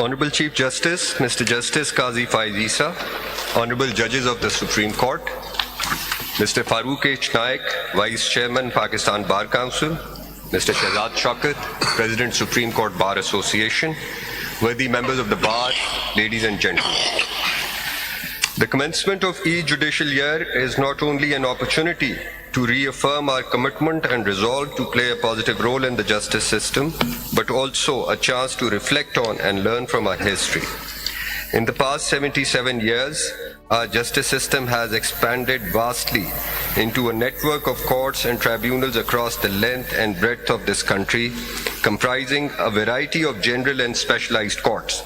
Honorable Chief Justice, Mr. Justice Qazi Faiz Isa, Honorable Judges of the Supreme Court, Mr. Farooq H. Naik, Vice Chairman, Pakistan Bar Council, Mr. Shahzad Shaukat, President, Supreme Court Bar Association, worthy members of the Bar, ladies and gentlemen. The commencement of each judicial year is not only an opportunity to reaffirm our commitment and resolve to play a positive role in the justice system, but also a chance to reflect on and learn from our history. In the past 77 years, our justice system has expanded vastly into a network of courts and tribunals across the length and breadth of this country, comprising a variety of general and specialized courts,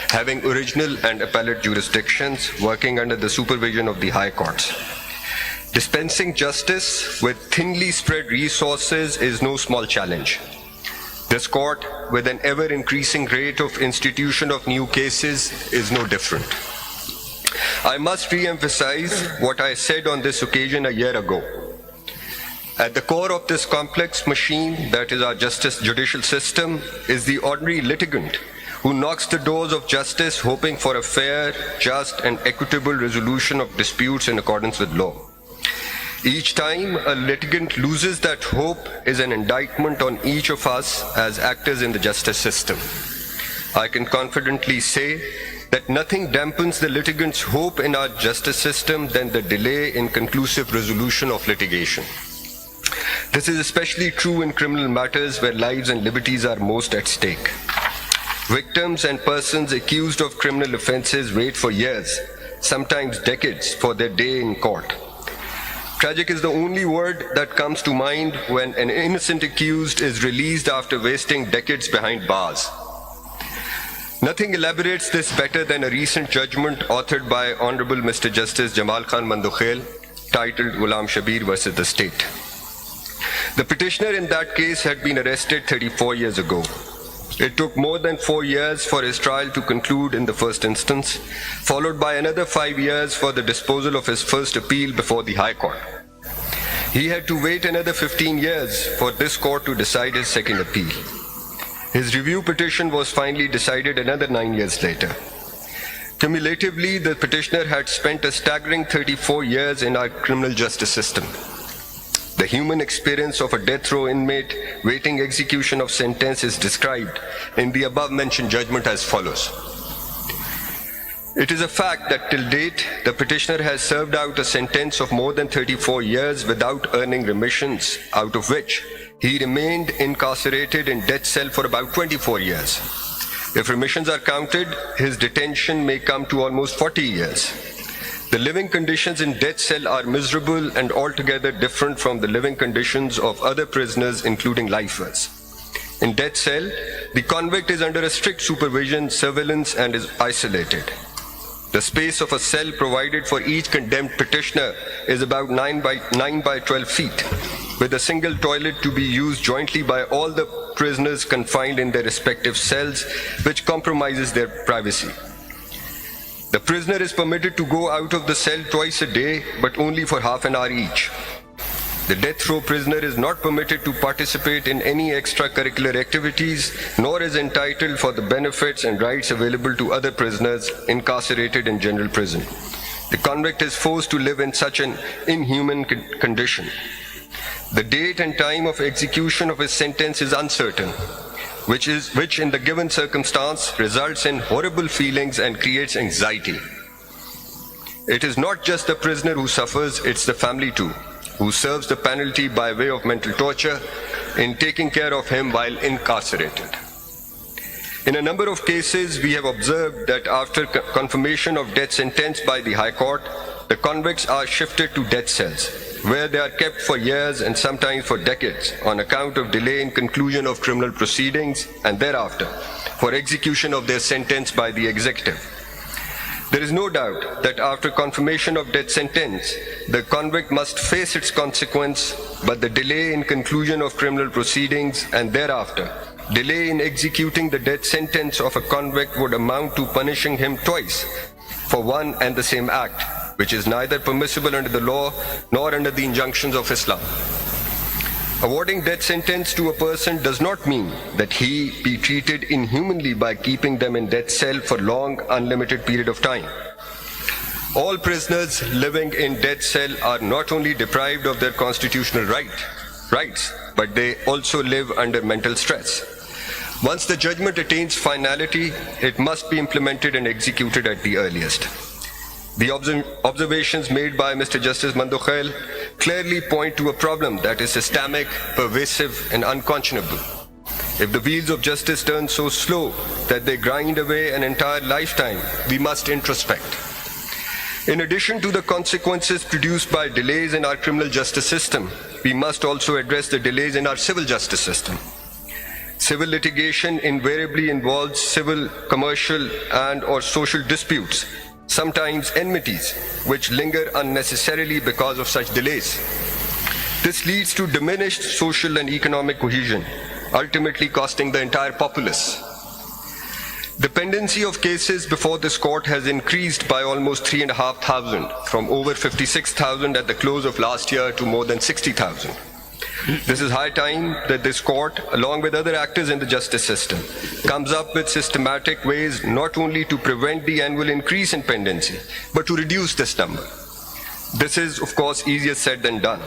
having original and appellate jurisdictions working under the supervision of the high courts. Dispensing justice with thinly spread resources is no small challenge. This court, with an ever-increasing rate of institution of new cases, is no different. I must re-emphasize what I said on this occasion a year ago. At the core of this complex machine that is our judicial system is the ordinary litigant who knocks the doors of justice hoping for a fair, just, and equitable resolution of disputes in accordance with law. Each time a litigant loses that hope is an indictment on each of us as actors in the justice system. I can confidently say that nothing dampens the litigant's hope in our justice system than the delay in conclusive resolution of litigation. This is especially true in criminal matters where lives and liberties are most at stake. Victims and persons accused of criminal offenses wait for years, sometimes decades, for their day in court. Tragic is the only word that comes to mind when an innocent accused is released after wasting decades behind bars. Nothing elaborates this better than a recent judgment authored by Honorable Mr. Justice Jamal Khan Mandukhail, titled Ghulam Shabir versus the State. The petitioner in that case had been arrested 34 years ago. It took more than 4 years for his trial to conclude in the first instance, followed by another 5 years for the disposal of his first appeal before the High Court. He had to wait another 15 years for this court to decide his second appeal. His review petition was finally decided another 9 years later. Cumulatively, the petitioner had spent a staggering 34 years in our criminal justice system. The human experience of a death row inmate waiting execution of sentence is described in the above-mentioned judgment as follows. It is a fact that till date, the petitioner has served out a sentence of more than 34 years without earning remissions, out of which he remained incarcerated in death cell for about 24 years. If remissions are counted, his detention may come to almost 40 years. The living conditions in death cell are miserable and altogether different from the living conditions of other prisoners, including lifers. In death cell, the convict is under a strict supervision, surveillance, and is isolated. The space of a cell provided for each condemned petitioner is about 9 by 12 feet, with a single toilet to be used jointly by all the prisoners confined in their respective cells, which compromises their privacy. The prisoner is permitted to go out of the cell twice a day, but only for half an hour each. The death row prisoner is not permitted to participate in any extracurricular activities, nor is entitled for the benefits and rights available to other prisoners incarcerated in general prison. The convict is forced to live in such an inhuman condition. The date and time of execution of his sentence is uncertain, which in the given circumstance results in horrible feelings and creates anxiety. It is not just the prisoner who suffers, it's the family too, who serves the penalty by way of mental torture in taking care of him while incarcerated. In a number of cases, we have observed that after confirmation of death sentence by the High Court, the convicts are shifted to death cells, where they are kept for years and sometimes for decades on account of delay in conclusion of criminal proceedings and thereafter for execution of their sentence by the executive. There is no doubt that after confirmation of death sentence, the convict must face its consequence, but the delay in conclusion of criminal proceedings and thereafter delay in executing the death sentence of a convict would amount to punishing him twice for one and the same act, which is neither permissible under the law nor under the injunctions of Islam. Awarding death sentence to a person does not mean that he be treated inhumanly by keeping them in death cell for long, unlimited period of time. All prisoners living in death cell are not only deprived of their constitutional rights, but they also live under mental stress. Once the judgment attains finality, it must be implemented and executed at the earliest. The observations made by Mr. Justice Mandokhail clearly point to a problem that is systemic, pervasive, and unconscionable. If the wheels of justice turn so slow that they grind away an entire lifetime, we must introspect. In addition to the consequences produced by delays in our criminal justice system, we must also address the delays in our civil justice system. Civil litigation invariably involves civil, commercial, and/or social disputes, sometimes enmities, which linger unnecessarily because of such delays. This leads to diminished social and economic cohesion, ultimately costing the entire populace. Dependency of cases before this court has increased by almost 3,500, from over 56,000 at the close of last year to more than 60,000. This is high time that this court, along with other actors in the justice system, comes up with systematic ways not only to prevent the annual increase in pendency, but to reduce this number. This is, of course, easier said than done.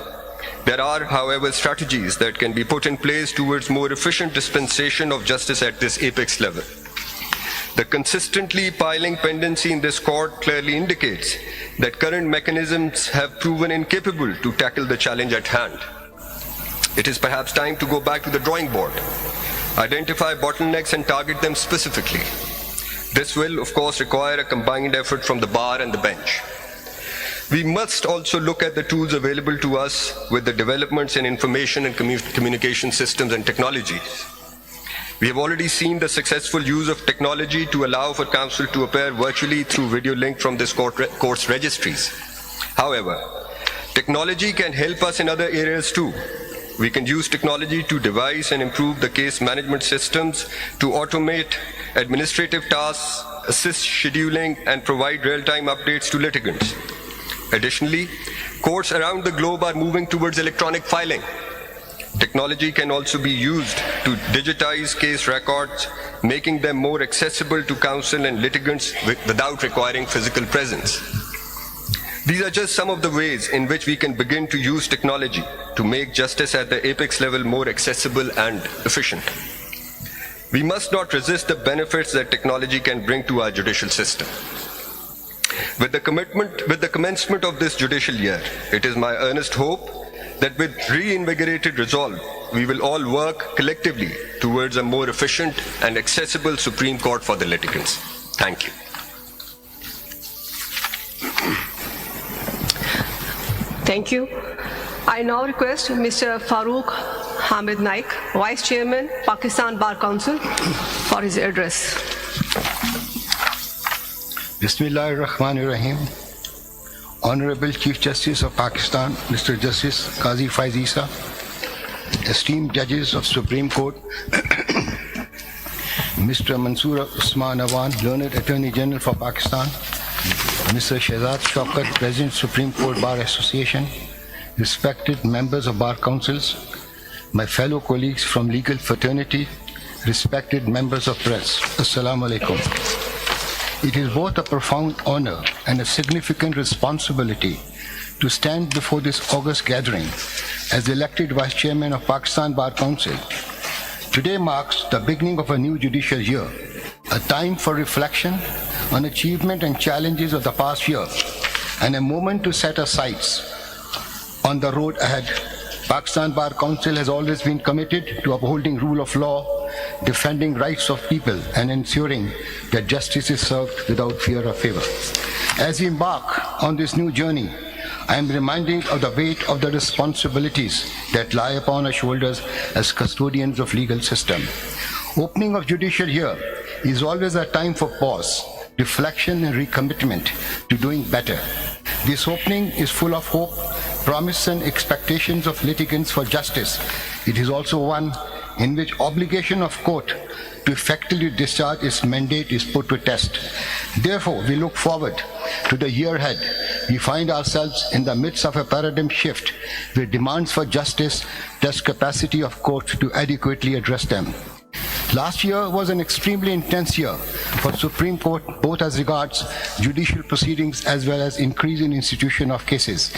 There are, however, strategies that can be put in place towards more efficient dispensation of justice at this apex level. The consistently piling pendency in this court clearly indicates that current mechanisms have proven incapable to tackle the challenge at hand. It is perhaps time to go back to the drawing board, identify bottlenecks and target them specifically. This will, of course, require a combined effort from the bar and the bench. We must also look at the tools available to us with the developments in information and communication systems and technologies. We have already seen the successful use of technology to allow for counsel to appear virtually through video link from this court's registries. However, technology can help us in other areas too. We can use technology to devise and improve the case management systems, to automate administrative tasks, assist scheduling, and provide real-time updates to litigants. Additionally, courts around the globe are moving towards electronic filing. Technology can also be used to digitize case records, making them more accessible to counsel and litigants without requiring physical presence. These are just some of the ways in which we can begin to use technology to make justice at the apex level more accessible and efficient. We must not resist the benefits that technology can bring to our judicial system. With the commencement of this judicial year, it is my earnest hope that with reinvigorated resolve, we will all work collectively towards a more efficient and accessible Supreme Court for the litigants. Thank you. Thank you. I now request Mr. Farooq Hamid Naik, Vice Chairman, Pakistan Bar Council, for his address. Bismillahir-Rahmanir-Rahim. Honorable Chief Justice of Pakistan, Mr. Justice Qazi Faiz Issa, esteemed judges of Supreme Court, Mr. Mansoor Usman Awan, Learned Attorney General for Pakistan, Mr. Shehzad Shaukat, President, Supreme Court Bar Association, respected members of Bar Councils, my fellow colleagues from legal fraternity, respected members of press, Assalamu alaikum. It is both a profound honor and a significant responsibility to stand before this august gathering as elected Vice Chairman of Pakistan Bar Council. Today marks the beginning of a new judicial year, a time for reflection on achievement and challenges of the past year, and a moment to set our sights on the road ahead. Pakistan Bar Council has always been committed to upholding rule of law, defending rights of people, and ensuring that justice is served without fear or favor. As we embark on this new journey, I am reminded of the weight of the responsibilities that lie upon our shoulders as custodians of legal system. Opening of judicial year is always a time for pause, reflection, and recommitment to doing better. This opening is full of hope, promise, and expectations of litigants for justice. It is also one in which obligation of court to effectively discharge its mandate is put to test. Therefore, we look forward to the year ahead. We find ourselves in the midst of a paradigm shift where demands for justice test capacity of courts to adequately address them. Last year was an extremely intense year for Supreme Court, both as regards judicial proceedings as well as increase in institution of cases.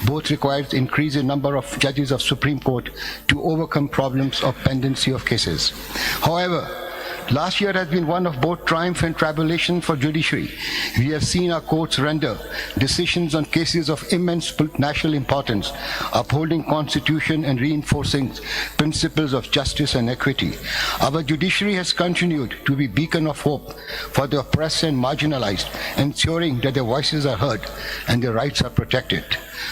Both required increase in number of judges of Supreme Court to overcome problems of pendency of cases. However, last year has been one of both triumph and tribulation for judiciary. We have seen our courts render decisions on cases of immense national importance, upholding constitution and reinforcing principles of justice and equity. Our judiciary has continued to be a beacon of hope for the oppressed and marginalized, ensuring that their voices are heard and their rights are protected.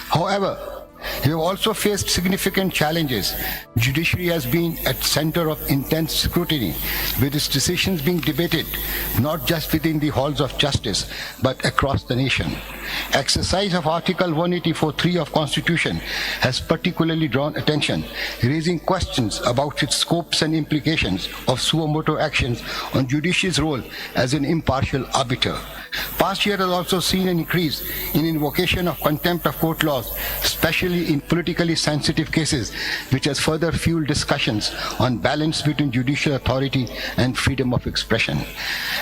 However, we have also faced significant challenges. Judiciary has been at center of intense scrutiny, with its decisions being debated not just within the halls of justice, but across the nation. Exercise of Article 184(3) of Constitution has particularly drawn attention, raising questions about its scopes and implications of suo motu actions on judiciary's role as an impartial arbiter. Past year has also seen an increase in invocation of contempt of court laws, especially in politically sensitive cases, which has further fueled discussions on balance between judicial authority and freedom of expression.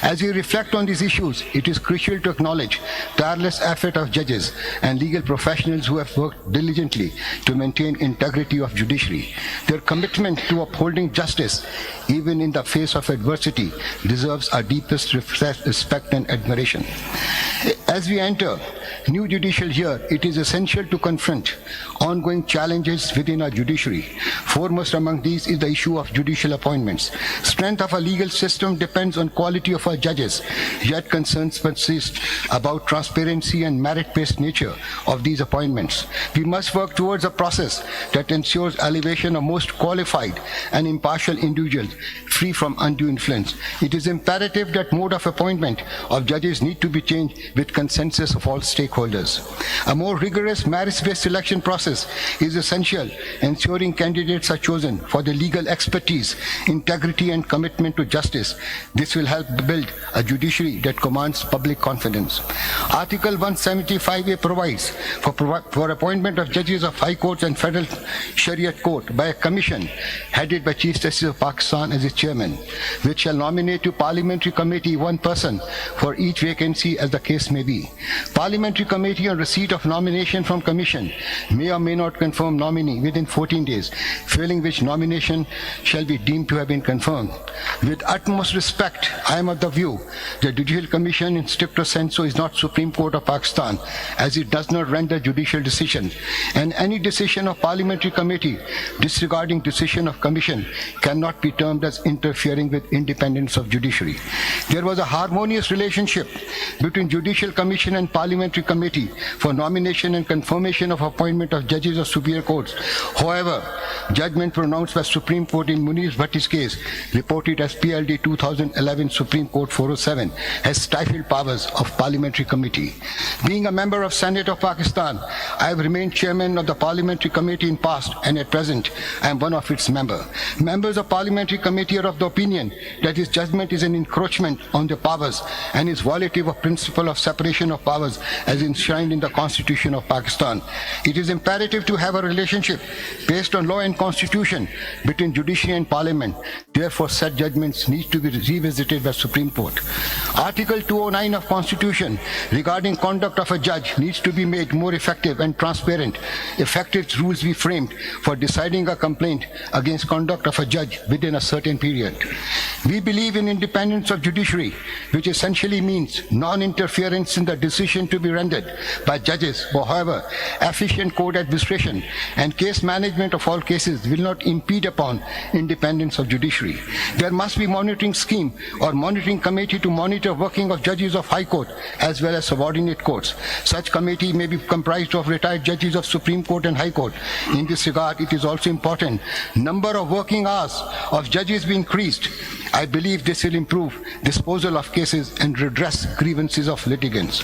As we reflect on these issues, it is crucial to acknowledge tireless effort of judges and legal professionals who have worked diligently to maintain integrity of judiciary. Their commitment to upholding justice, even in the face of adversity, deserves our deepest respect and admiration. As we enter new judicial year, it is essential to confront ongoing challenges within our judiciary. Foremost among these is the issue of judicial appointments. Strength of our legal system depends on quality of our judges, yet concerns persist about transparency and merit-based nature of these appointments. We must work towards a process that ensures elevation of most qualified and impartial individuals free from undue influence. It is imperative that mode of appointment of judges need to be changed with consensus of all stakeholders. A more rigorous merit-based selection process is essential, ensuring candidates are chosen for their legal expertise, integrity, and commitment to justice. This will help build a judiciary that commands public confidence. Article 175A provides for appointment of judges of High Courts and Federal Shariat Court by a commission headed by Chief Justice of Pakistan as its chairman, which shall nominate to Parliamentary Committee one person for each vacancy as the case may be. Parliamentary Committee, on receipt of nomination from Commission, may or may not confirm nominee within 14 days, failing which nomination shall be deemed to have been confirmed. With utmost respect, I am of the view that Judicial Commission in stricto sensu is not Supreme Court of Pakistan, as it does not render judicial decisions, and any decision of Parliamentary Committee disregarding decision of Commission cannot be termed as interfering with independence of judiciary. There was a harmonious relationship between Judicial Commission and Parliamentary Committee for nomination and confirmation of appointment of judges of superior courts. However, judgment pronounced by Supreme Court in Munir Bhatti's case, reported as PLD 2011 Supreme Court 407, has stifled powers of Parliamentary Committee. Being a member of Senate of Pakistan, I have remained chairman of the Parliamentary Committee in past, and at present I am one of its members. Members of Parliamentary Committee are of the opinion that his judgment is an encroachment on their powers and is violative of principle of separation of powers as enshrined in the Constitution of Pakistan. It is imperative to have a relationship based on law and constitution between judiciary and parliament. Therefore, such judgments need to be revisited by Supreme Court. Article 209 of Constitution regarding conduct of a judge needs to be made more effective and transparent. Effective rules be framed for deciding a complaint against conduct of a judge within a certain period. We believe in independence of judiciary, which essentially means non-interference in the decision to be rendered by judges. However, efficient court administration and case management of all cases will not impede upon independence of judiciary. There must be monitoring scheme or monitoring committee to monitor working of judges of High Court as well as subordinate courts. Such committee may be comprised of retired judges of Supreme Court and High Court. In this regard, it is also important number of working hours of judges be increased. I believe this will improve disposal of cases and redress grievances of litigants.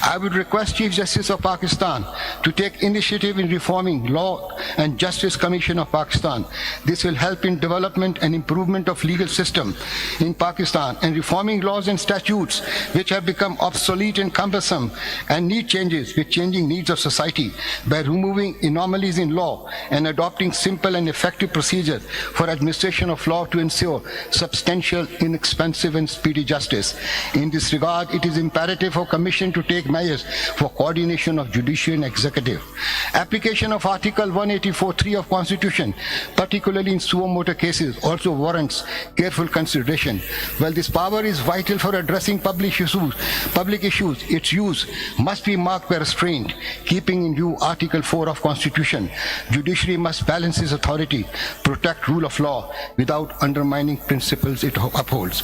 I would request Chief Justice of Pakistan to take initiative initiative in reforming Law and Justice Commission of Pakistan. This will help in development and improvement of legal system in Pakistan and reforming laws and statutes which have become obsolete and cumbersome and need changes with changing needs of society by removing anomalies in law and adopting simple and effective procedures for administration of law to ensure substantial, inexpensive and speedy justice. In this regard, it is imperative for Commission to take measures for coordination of judiciary and executive. Application of Article 184(3) of Constitution, particularly in suo motu cases, also warrants careful consideration. While this power is vital for addressing public issues, its use must be marked by restraint, keeping in view Article 4 of Constitution. Judiciary must balance its authority, protect rule of law without undermining principles it upholds.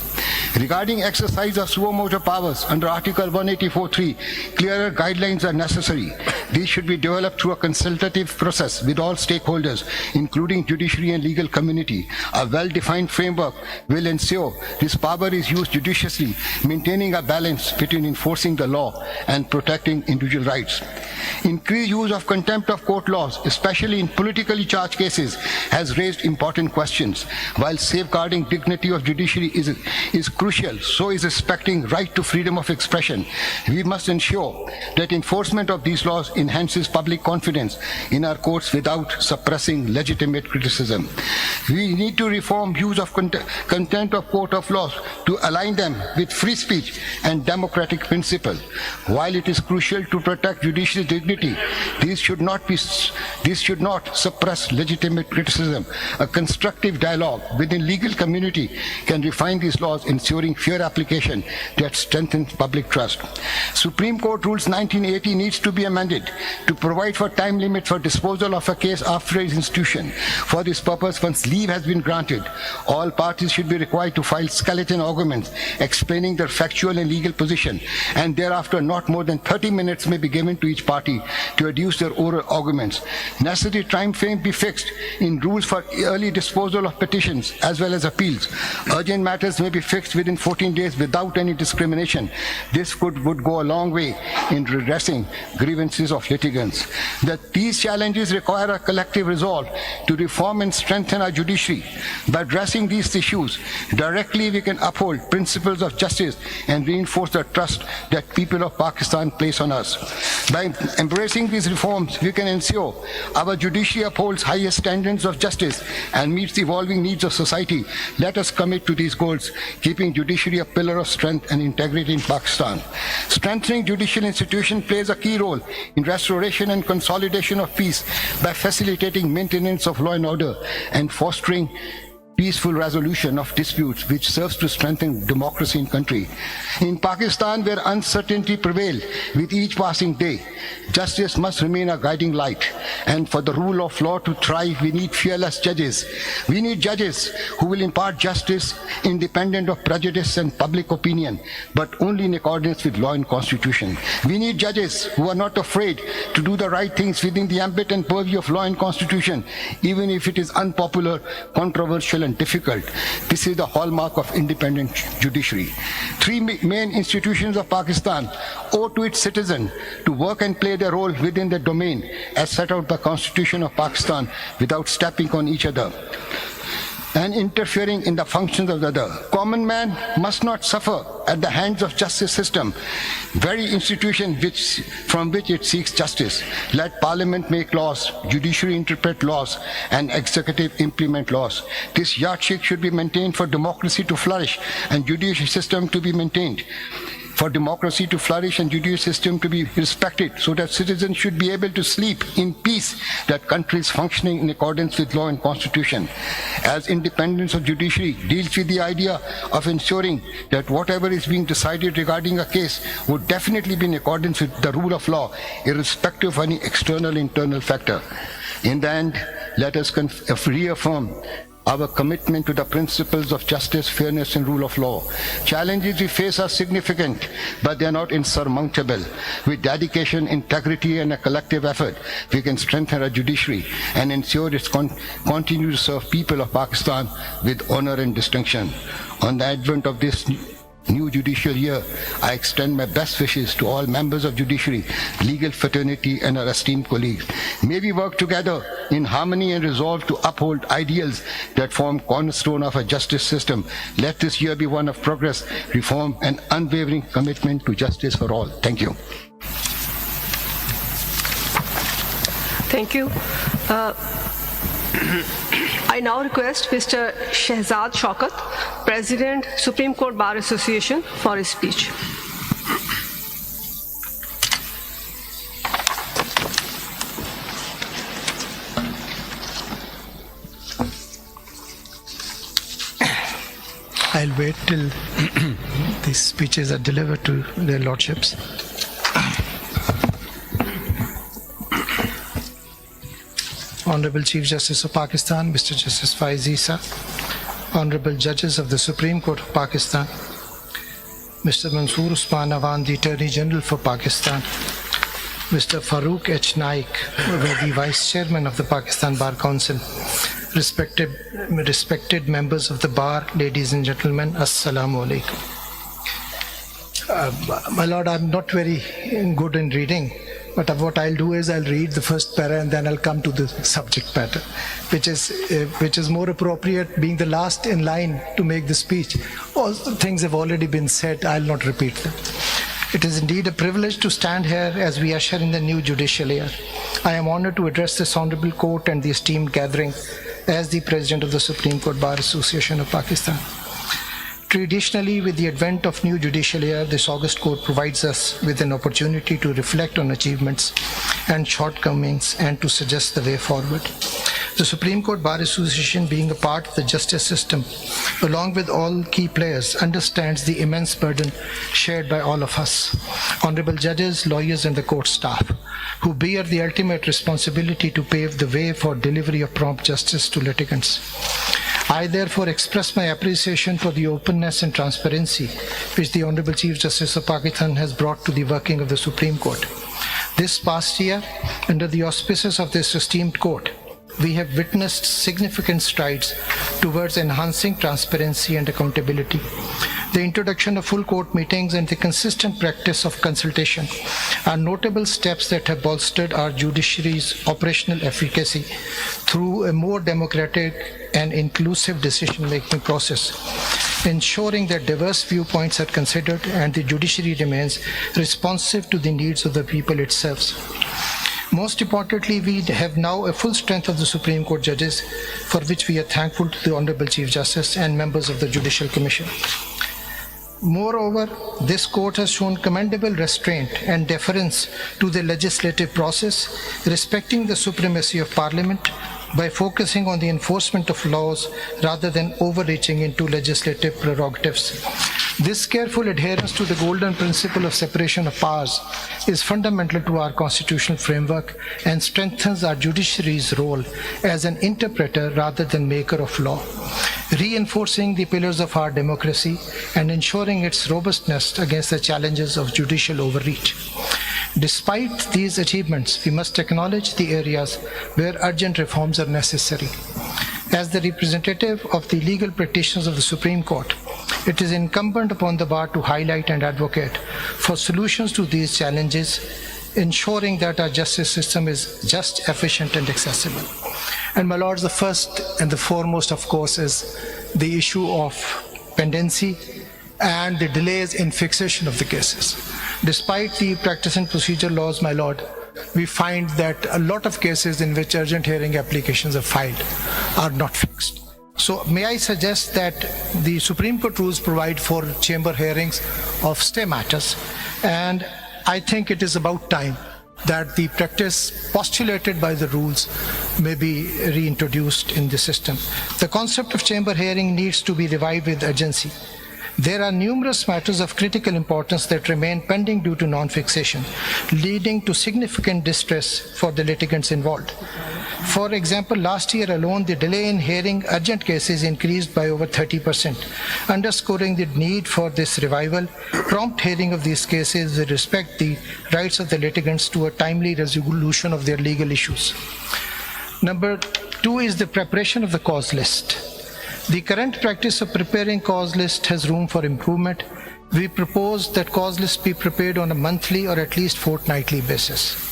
Regarding exercise of suo motu powers under Article 184(3), clearer guidelines are necessary. These should be developed through a consultative process with all stakeholders, including judiciary and legal community. A well-defined framework will ensure this power is used judiciously, maintaining a balance between enforcing the law and protecting individual rights. Increased use of contempt of court laws, especially in politically charged cases, has raised important questions. While safeguarding dignity of judiciary is crucial, so is respecting right to freedom of expression. We must ensure that enforcement of these laws enhances public confidence in our courts without suppressing legitimate criticism. We need to reform use of contempt of court of laws to align them with free speech and democratic principle. While it is crucial to protect judicial dignity, this should not suppress legitimate criticism. A constructive dialogue within legal community can refine these laws, ensuring fair application that strengthens public trust. Supreme Court Rules 1980 needs to be amended to provide for time limit for disposal of a case after its institution. For this purpose, once leave has been granted, all parties should be required to file skeleton arguments explaining their factual and legal position, and thereafter not more than 30 minutes may be given to each party to adduce their oral arguments. Necessary time frame be fixed in rules for early disposal of petitions as well as appeals. Urgent matters may be fixed within 14 days without any discrimination. This would go a long way in redressing grievances of litigants. That these challenges require a collective resolve to reform and strengthen our judiciary. By addressing these issues directly, we can uphold principles of justice and reinforce the trust that people of Pakistan place on us. By embracing these reforms, we can ensure our judiciary upholds highest standards of justice and meets the evolving needs of society. Let us commit to these goals, keeping judiciary a pillar of strength and integrity in Pakistan. Strengthening judicial institutions plays a key role in restoration and consolidation of peace by facilitating maintenance of law and order and fostering peaceful resolution of disputes, which serves to strengthen democracy in country. In Pakistan, where uncertainty prevails with each passing day, justice must remain a guiding light. And for the rule of law to thrive, we need fearless judges. We need judges who will impart justice independent of prejudice and public opinion, but only in accordance with law and constitution. We need judges who are not afraid to do the right things within the ambit and purview of law and constitution, even if it is unpopular, controversial and difficult. This is the hallmark of independent judiciary. Three main institutions of Pakistan owe to its citizens to work and play their role within the domain as set out by Constitution of Pakistan without stepping on each other and interfering in the functions of the other. Common man must not suffer at the hands of justice system, very institution from which it seeks justice. Let Parliament make laws, judiciary interpret laws, and executive implement laws. This yardstick should be maintained for democracy to flourish and judicial system to be maintained. For democracy to flourish and judicial system to be respected, so that citizens should be able to sleep in peace, that country is functioning in accordance with law and constitution. As independence of judiciary deals with the idea of ensuring that whatever is being decided regarding a case would definitely be in accordance with the rule of law, irrespective of any external internal factor. In the end, let us reaffirm our commitment to the principles of justice, fairness, and rule of law. Challenges we face are significant, but they are not insurmountable. With dedication, integrity, and a collective effort, we can strengthen our judiciary and ensure it continues to serve people of Pakistan with honor and distinction. On the advent of this new judicial year, I extend my best wishes to all members of judiciary, legal fraternity, and our esteemed colleagues. May we work together in harmony and resolve to uphold ideals that form cornerstone of our justice system. Let this year be one of progress, reform, and unwavering commitment to justice for all. Thank you. Thank you. I now request Mr. Shehzad Shaukat, President, Supreme Court Bar Association, for his speech. I'll wait till these speeches are delivered to their lordships. Honorable Chief Justice of Pakistan, Mr. Justice Faiz Issa, Honorable Judges of the Supreme Court of Pakistan, Mr. Mansoor Usman Awan, the Attorney General for Pakistan, Mr. Farooq H. Naik, the Vice Chairman of the Pakistan Bar Council, respected members of the bar, ladies and gentlemen, Assalamu alaikum. My lord, I'm not very good in reading, but what I'll do is I'll read the first para and then I'll come to the subject matter, which is more appropriate, being the last in line to make the speech. All the things have already been said, I'll not repeat them. It is indeed a privilege to stand here as we usher in the new judicial year. I am honored to address this honorable court and the esteemed gathering as the President of the Supreme Court Bar Association of Pakistan. Traditionally, with the advent of new judicial year, this august court provides us with an opportunity to reflect on achievements and shortcomings and to suggest the way forward. The Supreme Court Bar Association, being a part of the justice system, along with all key players, understands the immense burden shared by all of us, honorable judges, lawyers, and the court staff, who bear the ultimate responsibility to pave the way for delivery of prompt justice to litigants. I therefore express my appreciation for the openness and transparency which the Honorable Chief Justice of Pakistan has brought to the working of the Supreme Court. This past year, under the auspices of this esteemed court, we have witnessed significant strides towards enhancing transparency and accountability. The introduction of full court meetings and the consistent practice of consultation are notable steps that have bolstered our judiciary's operational efficacy through a more democratic and inclusive decision-making process, ensuring that diverse viewpoints are considered and the judiciary remains responsive to the needs of the people it serves. Most importantly, we have now a full strength of the Supreme Court judges, for which we are thankful to the Honorable Chief Justice and members of the Judicial Commission. Moreover, this court has shown commendable restraint and deference to the legislative process, respecting the supremacy of Parliament by focusing on the enforcement of laws rather than overreaching into legislative prerogatives. This careful adherence to the golden principle of separation of powers is fundamental to our constitutional framework and strengthens our judiciary's role as an interpreter rather than maker of law, reinforcing the pillars of our democracy and ensuring its robustness against the challenges of judicial overreach. Despite these achievements, we must acknowledge the areas where urgent reforms are necessary. As the representative of the legal practitioners of the Supreme Court, it is incumbent upon the bar to highlight and advocate for solutions to these challenges, ensuring that our justice system is just, efficient, and accessible. And my lords, the first and the foremost, of course, is the issue of pendency and the delays in fixation of the cases. Despite the practice and procedure laws, my lord, we find that a lot of cases in which urgent hearing applications are filed are not fixed. So may I suggest that the Supreme Court rules provide for chamber hearings of stay matters, and I think it is about time that the practice postulated by the rules may be reintroduced in the system. The concept of chamber hearing needs to be revived with urgency. There are numerous matters of critical importance that remain pending due to non-fixation, leading to significant distress for the litigants involved. For example, last year alone, the delay in hearing urgent cases increased by over 30%, underscoring the need for this revival. Prompt hearing of these cases will respect the rights of the litigants to a timely resolution of their legal issues. Number 2 is the preparation of the cause list. The current practice of preparing cause list has room for improvement, we propose that cause lists be prepared on a monthly or at least fortnightly basis.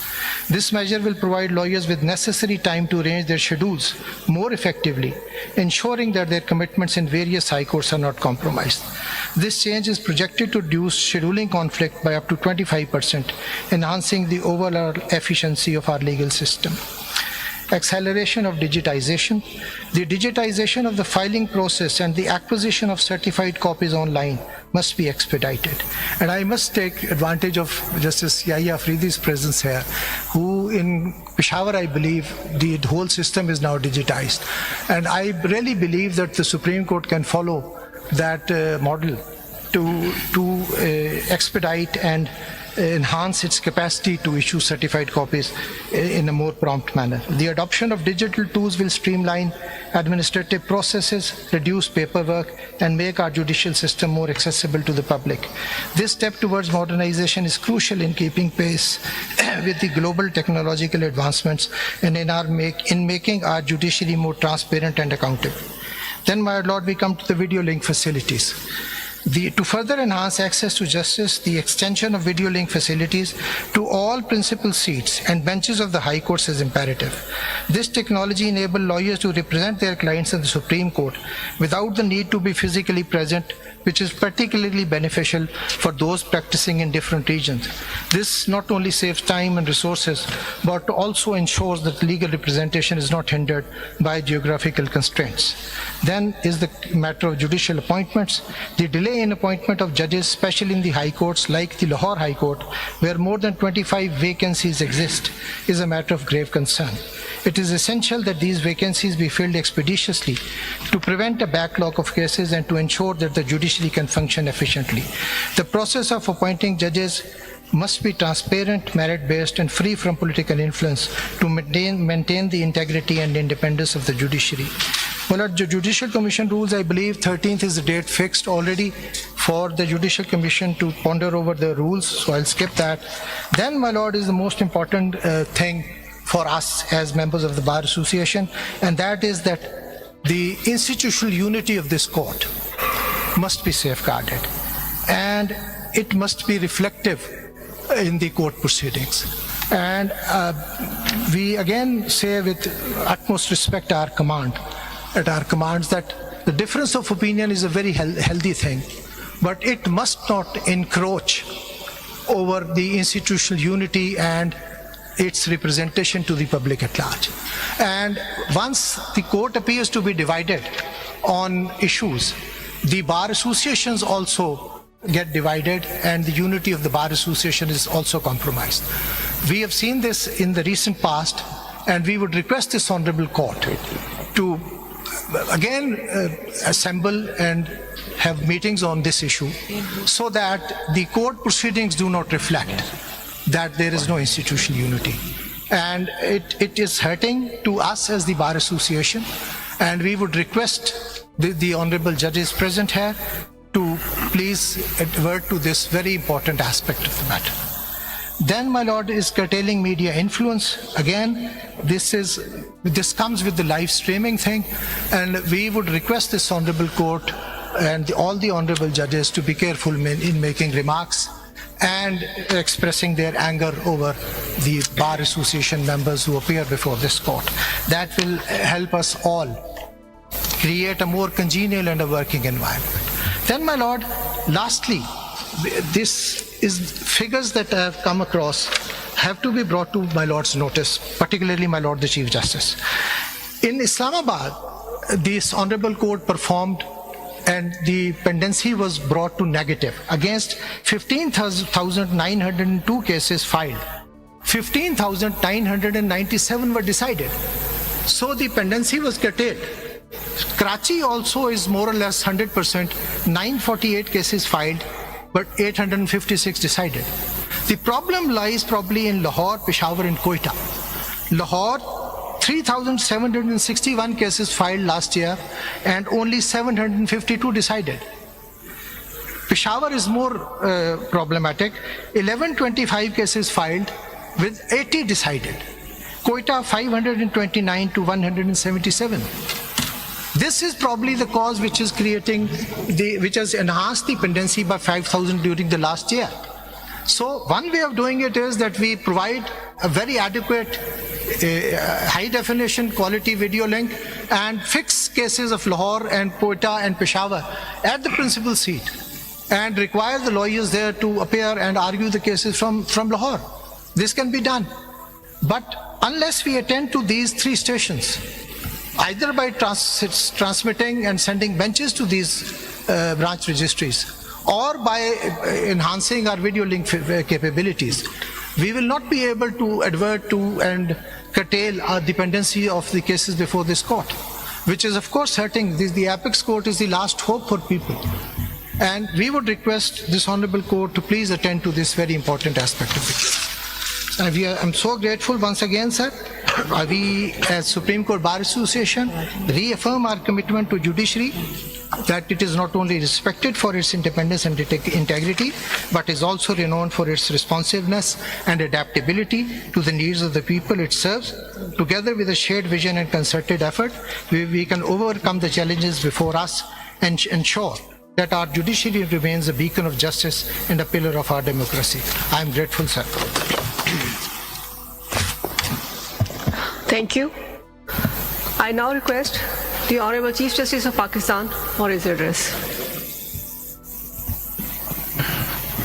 This measure will provide lawyers with necessary time to arrange their schedules more effectively, ensuring that their commitments in various high courts are not compromised. This change is projected to reduce scheduling conflict by up to 25%, enhancing the overall efficiency of our legal system. Acceleration of digitization. The digitization of the filing process and the acquisition of certified copies online must be expedited. And I must take advantage of Justice Yahya Afridi's presence here, who in Peshawar, I believe, the whole system is now digitized. And I really believe that the Supreme Court can follow that model to expedite and enhance its capacity to issue certified copies in a more prompt manner. The adoption of digital tools will streamline administrative processes, reduce paperwork, and make our judicial system more accessible to the public. This step towards modernization is crucial in keeping pace with the global technological advancements and in making our judiciary more transparent and accountable. Then, my Lord, we come to the video link facilities. To further enhance access to justice, the extension of video link facilities to all principal seats and benches of the High Courts is imperative. This technology enables lawyers to represent their clients in the Supreme Court without the need to be physically present, which is particularly beneficial for those practicing in different regions. This not only saves time and resources, but also ensures that legal representation is not hindered by geographical constraints. Then is the matter of judicial appointments. The delay in appointment of judges, especially in the high courts like the Lahore High Court, where more than 25 vacancies exist, is a matter of grave concern. It is essential that these vacancies be filled expeditiously to prevent a backlog of cases and to ensure that the judiciary can function efficiently. The process of appointing judges must be transparent, merit-based, and free from political influence to maintain the integrity and independence of the judiciary. Well, the Judicial Commission rules, I believe 13th is the date fixed already for the Judicial Commission to ponder over the rules, so I'll skip that. Then, my Lord, is the most important thing for us as members of the Bar Association, and that is that the institutional unity of this court must be safeguarded, and it must be reflective in the court proceedings. And we again say with utmost respect to our commands that the difference of opinion is a very healthy thing, but it must not encroach over the institutional unity and its representation to the public at large. And once the court appears to be divided on issues, the bar associations also get divided and the unity of the bar association is also compromised. We have seen this in the recent past, and we would request this honorable court to again assemble and have meetings on this issue so that the court proceedings do not reflect that there is no institutional unity. And it is hurting to us as the Bar Association, and we would request the honorable judges present here to please advert to this very important aspect of the matter. Then, my Lord, is curtailing media influence. Again, this comes with the live streaming thing, and we would request this honorable court and all the honorable judges to be careful in making remarks and expressing their anger over the Bar Association members who appear before this court. That will help us all create a more congenial and a working environment. Then, my Lord, lastly, this is figures that I have come across have to be brought to my Lord's notice, particularly my Lord the Chief Justice. In Islamabad, this honorable court performed and the pendency was brought to negative against 15,902 cases filed. 15,997 were decided. So the pendency was curtailed. Karachi also is more or less 100%, 948 cases filed, but 856 decided. The problem lies probably in Lahore, Peshawar, and Quetta. Lahore, 3,761 cases filed last year and only 752 decided. Peshawar is more problematic. 1125 cases filed with 80 decided. Quetta 529 to 177. This is probably the cause which is which has enhanced the pendency by 5,000 during the last year. So one way of doing it is that we provide a very adequate high definition quality video link and fix cases of Lahore and Quetta and Peshawar at the principal seat and require the lawyers there to appear and argue the cases from Lahore. This can be done. But unless we attend to these three stations, either by transmitting and sending benches to these branch registries, or by enhancing our video link capabilities, we will not be able to advert to and curtail our dependency of the cases before this court, which is of course hurting. The apex court is the last hope for people. And we would request this honorable court to please attend to this very important aspect of it. I'm so grateful once again, sir. We as Supreme Court Bar Association reaffirm our commitment to judiciary, that it is not only respected for its independence and integrity, but is also renowned for its responsiveness and adaptability to the needs of the people it serves. Together with a shared vision and concerted effort, we can overcome the challenges before us and ensure that our judiciary remains a beacon of justice and a pillar of our democracy. I am grateful, sir. Thank you. I now request the Honorable Chief Justice of Pakistan for his address.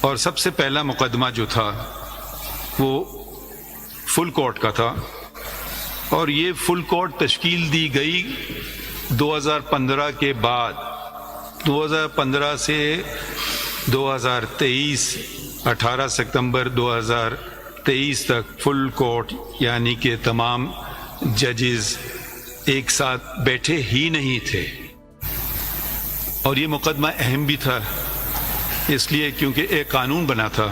اور سب سے پہلا مقدمہ جو تھا وہ full court کا تھا، اور یہ فل کورٹ تشکیل دی گئی 2015 کے بعد۔ 2015 سے 2023 18 ستمبر 2023 تک فل کورٹ یعنی کہ تمام ججز ایک ساتھ بیٹھے ہی نہیں تھے، اور یہ مقدمہ اہم بھی تھا اس لیے کیونکہ ایک قانون بنا تھا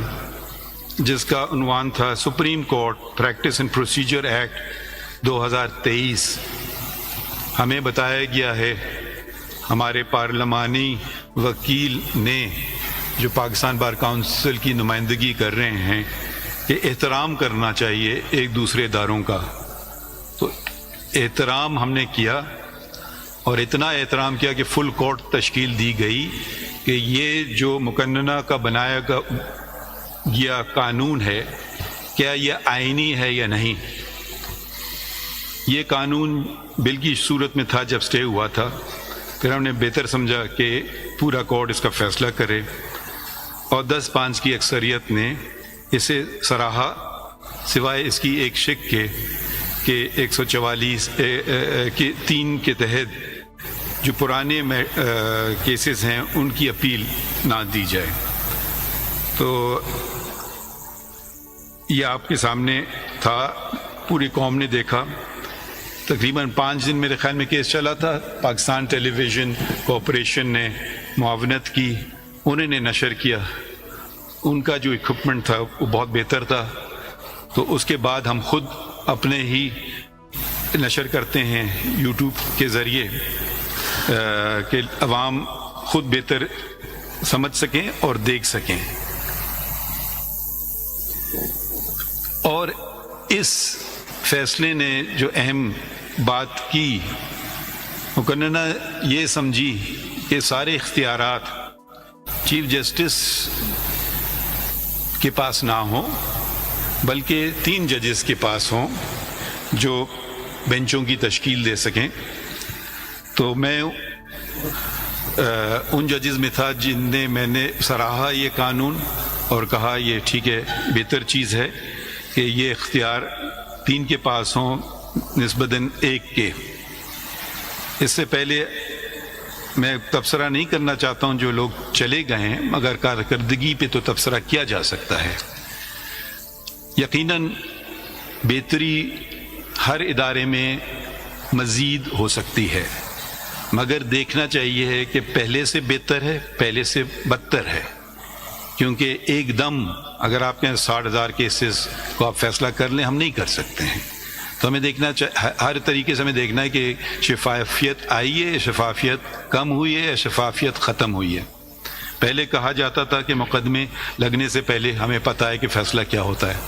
جس کا عنوان تھا supreme court practice and procedure act 2023۔ ہمیں بتایا گیا ہے ہمارے پارلیمانی وکیل نے جو پاکستان بار کونسل کی نمائندگی کر رہے ہیں کہ احترام کرنا چاہیے ایک دوسرے اداروں کا، تو احترام ہم نے کیا، اور اتنا احترام کیا کہ فل کورٹ تشکیل دی گئی کہ یہ جو مقننہ کا بنایا گیا قانون ہے کیا یہ آئینی ہے یا نہیں۔ یہ قانون بل کی صورت میں تھا جب سٹے ہوا تھا، پھر ہم نے بہتر سمجھا کہ پورا کورٹ اس کا فیصلہ کرے، اور 10-5 کی اکثریت نے اسے سراہا، سوائے اس کی ایک شک کے کہ 144 کے 3 کے تحت جو پرانے کیسز ہیں ان کی اپیل نہ دی جائے۔ تو یہ آپ کے سامنے تھا، پوری قوم نے دیکھا۔ تقریباً 5 دن میرے خیال میں کیس چلا تھا، پاکستان ٹیلی ویژن کارپوریشن نے معاونت کی، انہوں نے نشر کیا، ان کا جو اکوپمنٹ تھا وہ بہت بہتر تھا، تو اس کے بعد ہم خود اپنے ہی نشر کرتے ہیں یوٹیوب کے ذریعے کہ عوام خود بہتر سمجھ سکیں اور دیکھ سکیں۔ اور اس فیصلے نے جو اہم بات کی، مقننہ یہ سمجھی کہ سارے اختیارات چیف جسٹس کے پاس نہ ہوں بلکہ 3 ججز کے پاس ہوں جو بینچوں کی تشکیل دے سکیں۔ تو میں ان ججز میں تھا جن نے میں نے سراہا یہ قانون اور کہا یہ ٹھیک ہے، بہتر چیز ہے کہ یہ اختیار 3 کے پاس ہوں نسبتاً 1 کے۔ اس سے پہلے میں تبصرہ نہیں کرنا چاہتا ہوں جو لوگ چلے گئے ہیں، مگر کارکردگی پہ تو تبصرہ کیا جا سکتا ہے۔ یقیناً بہتری ہر ادارے میں مزید ہو سکتی ہے، مگر دیکھنا چاہیے ہے کہ پہلے سے بہتر ہے، پہلے سے بدتر ہے، کیونکہ ایک دم اگر آپ کے 60,000 کیسز کو آپ فیصلہ کر لیں، ہم نہیں کر سکتے ہیں۔ تو ہمیں دیکھنا ہر طریقے سے ہمیں دیکھنا ہے کہ شفافیت آئی ہے، شفافیت کم ہوئی ہے یا شفافیت ختم ہوئی ہے۔ پہلے کہا جاتا تھا کہ مقدمے لگنے سے پہلے ہمیں پتہ ہے کہ فیصلہ کیا ہوتا ہے،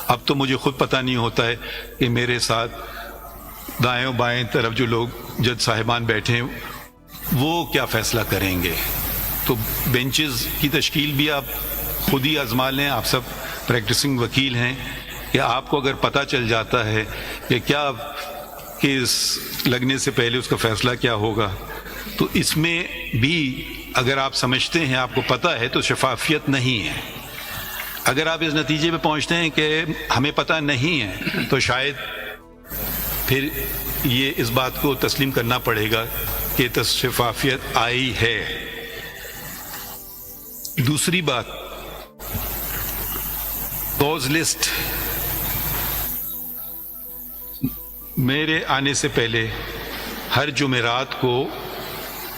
اب تو مجھے خود پتہ نہیں ہوتا ہے کہ میرے ساتھ دائیں و بائیں طرف جو لوگ جج صاحبان بیٹھے ہیں وہ کیا فیصلہ کریں گے۔ تو بینچز کی تشکیل بھی آپ خود ہی آزما لیں، آپ سب پریکٹسنگ وکیل ہیں، کہ آپ کو اگر پتہ چل جاتا ہے کہ کیا کیس لگنے سے پہلے اس کا فیصلہ کیا ہوگا، تو اس میں بھی اگر آپ سمجھتے ہیں، آپ کو پتہ ہے، تو شفافیت نہیں ہے۔ اگر آپ اس نتیجے پہ پہنچتے ہیں کہ ہمیں پتہ نہیں ہے، تو شاید پھر یہ اس بات کو تسلیم کرنا پڑے گا کہ شفافیت آئی ہے۔ دوسری بات، کوز لسٹ میرے آنے سے پہلے ہر جمعرات کو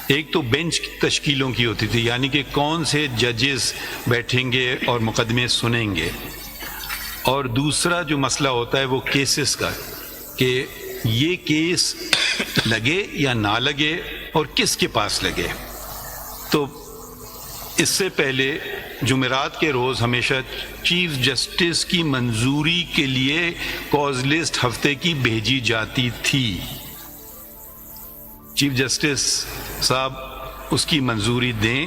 ایک تو بینچ تشکیلوں کی ہوتی تھی، یعنی کہ کون سے ججز بیٹھیں گے اور مقدمے سنیں گے، اور دوسرا جو مسئلہ ہوتا ہے وہ کیسز کا، کہ یہ کیس لگے یا نہ لگے اور کس کے پاس لگے۔ تو اس سے پہلے جمعرات کے روز ہمیشہ چیف جسٹس کی منظوری کے لیے کوز لسٹ ہفتے کی بھیجی جاتی تھی۔ چیف جسٹس صاحب اس کی منظوری دیں،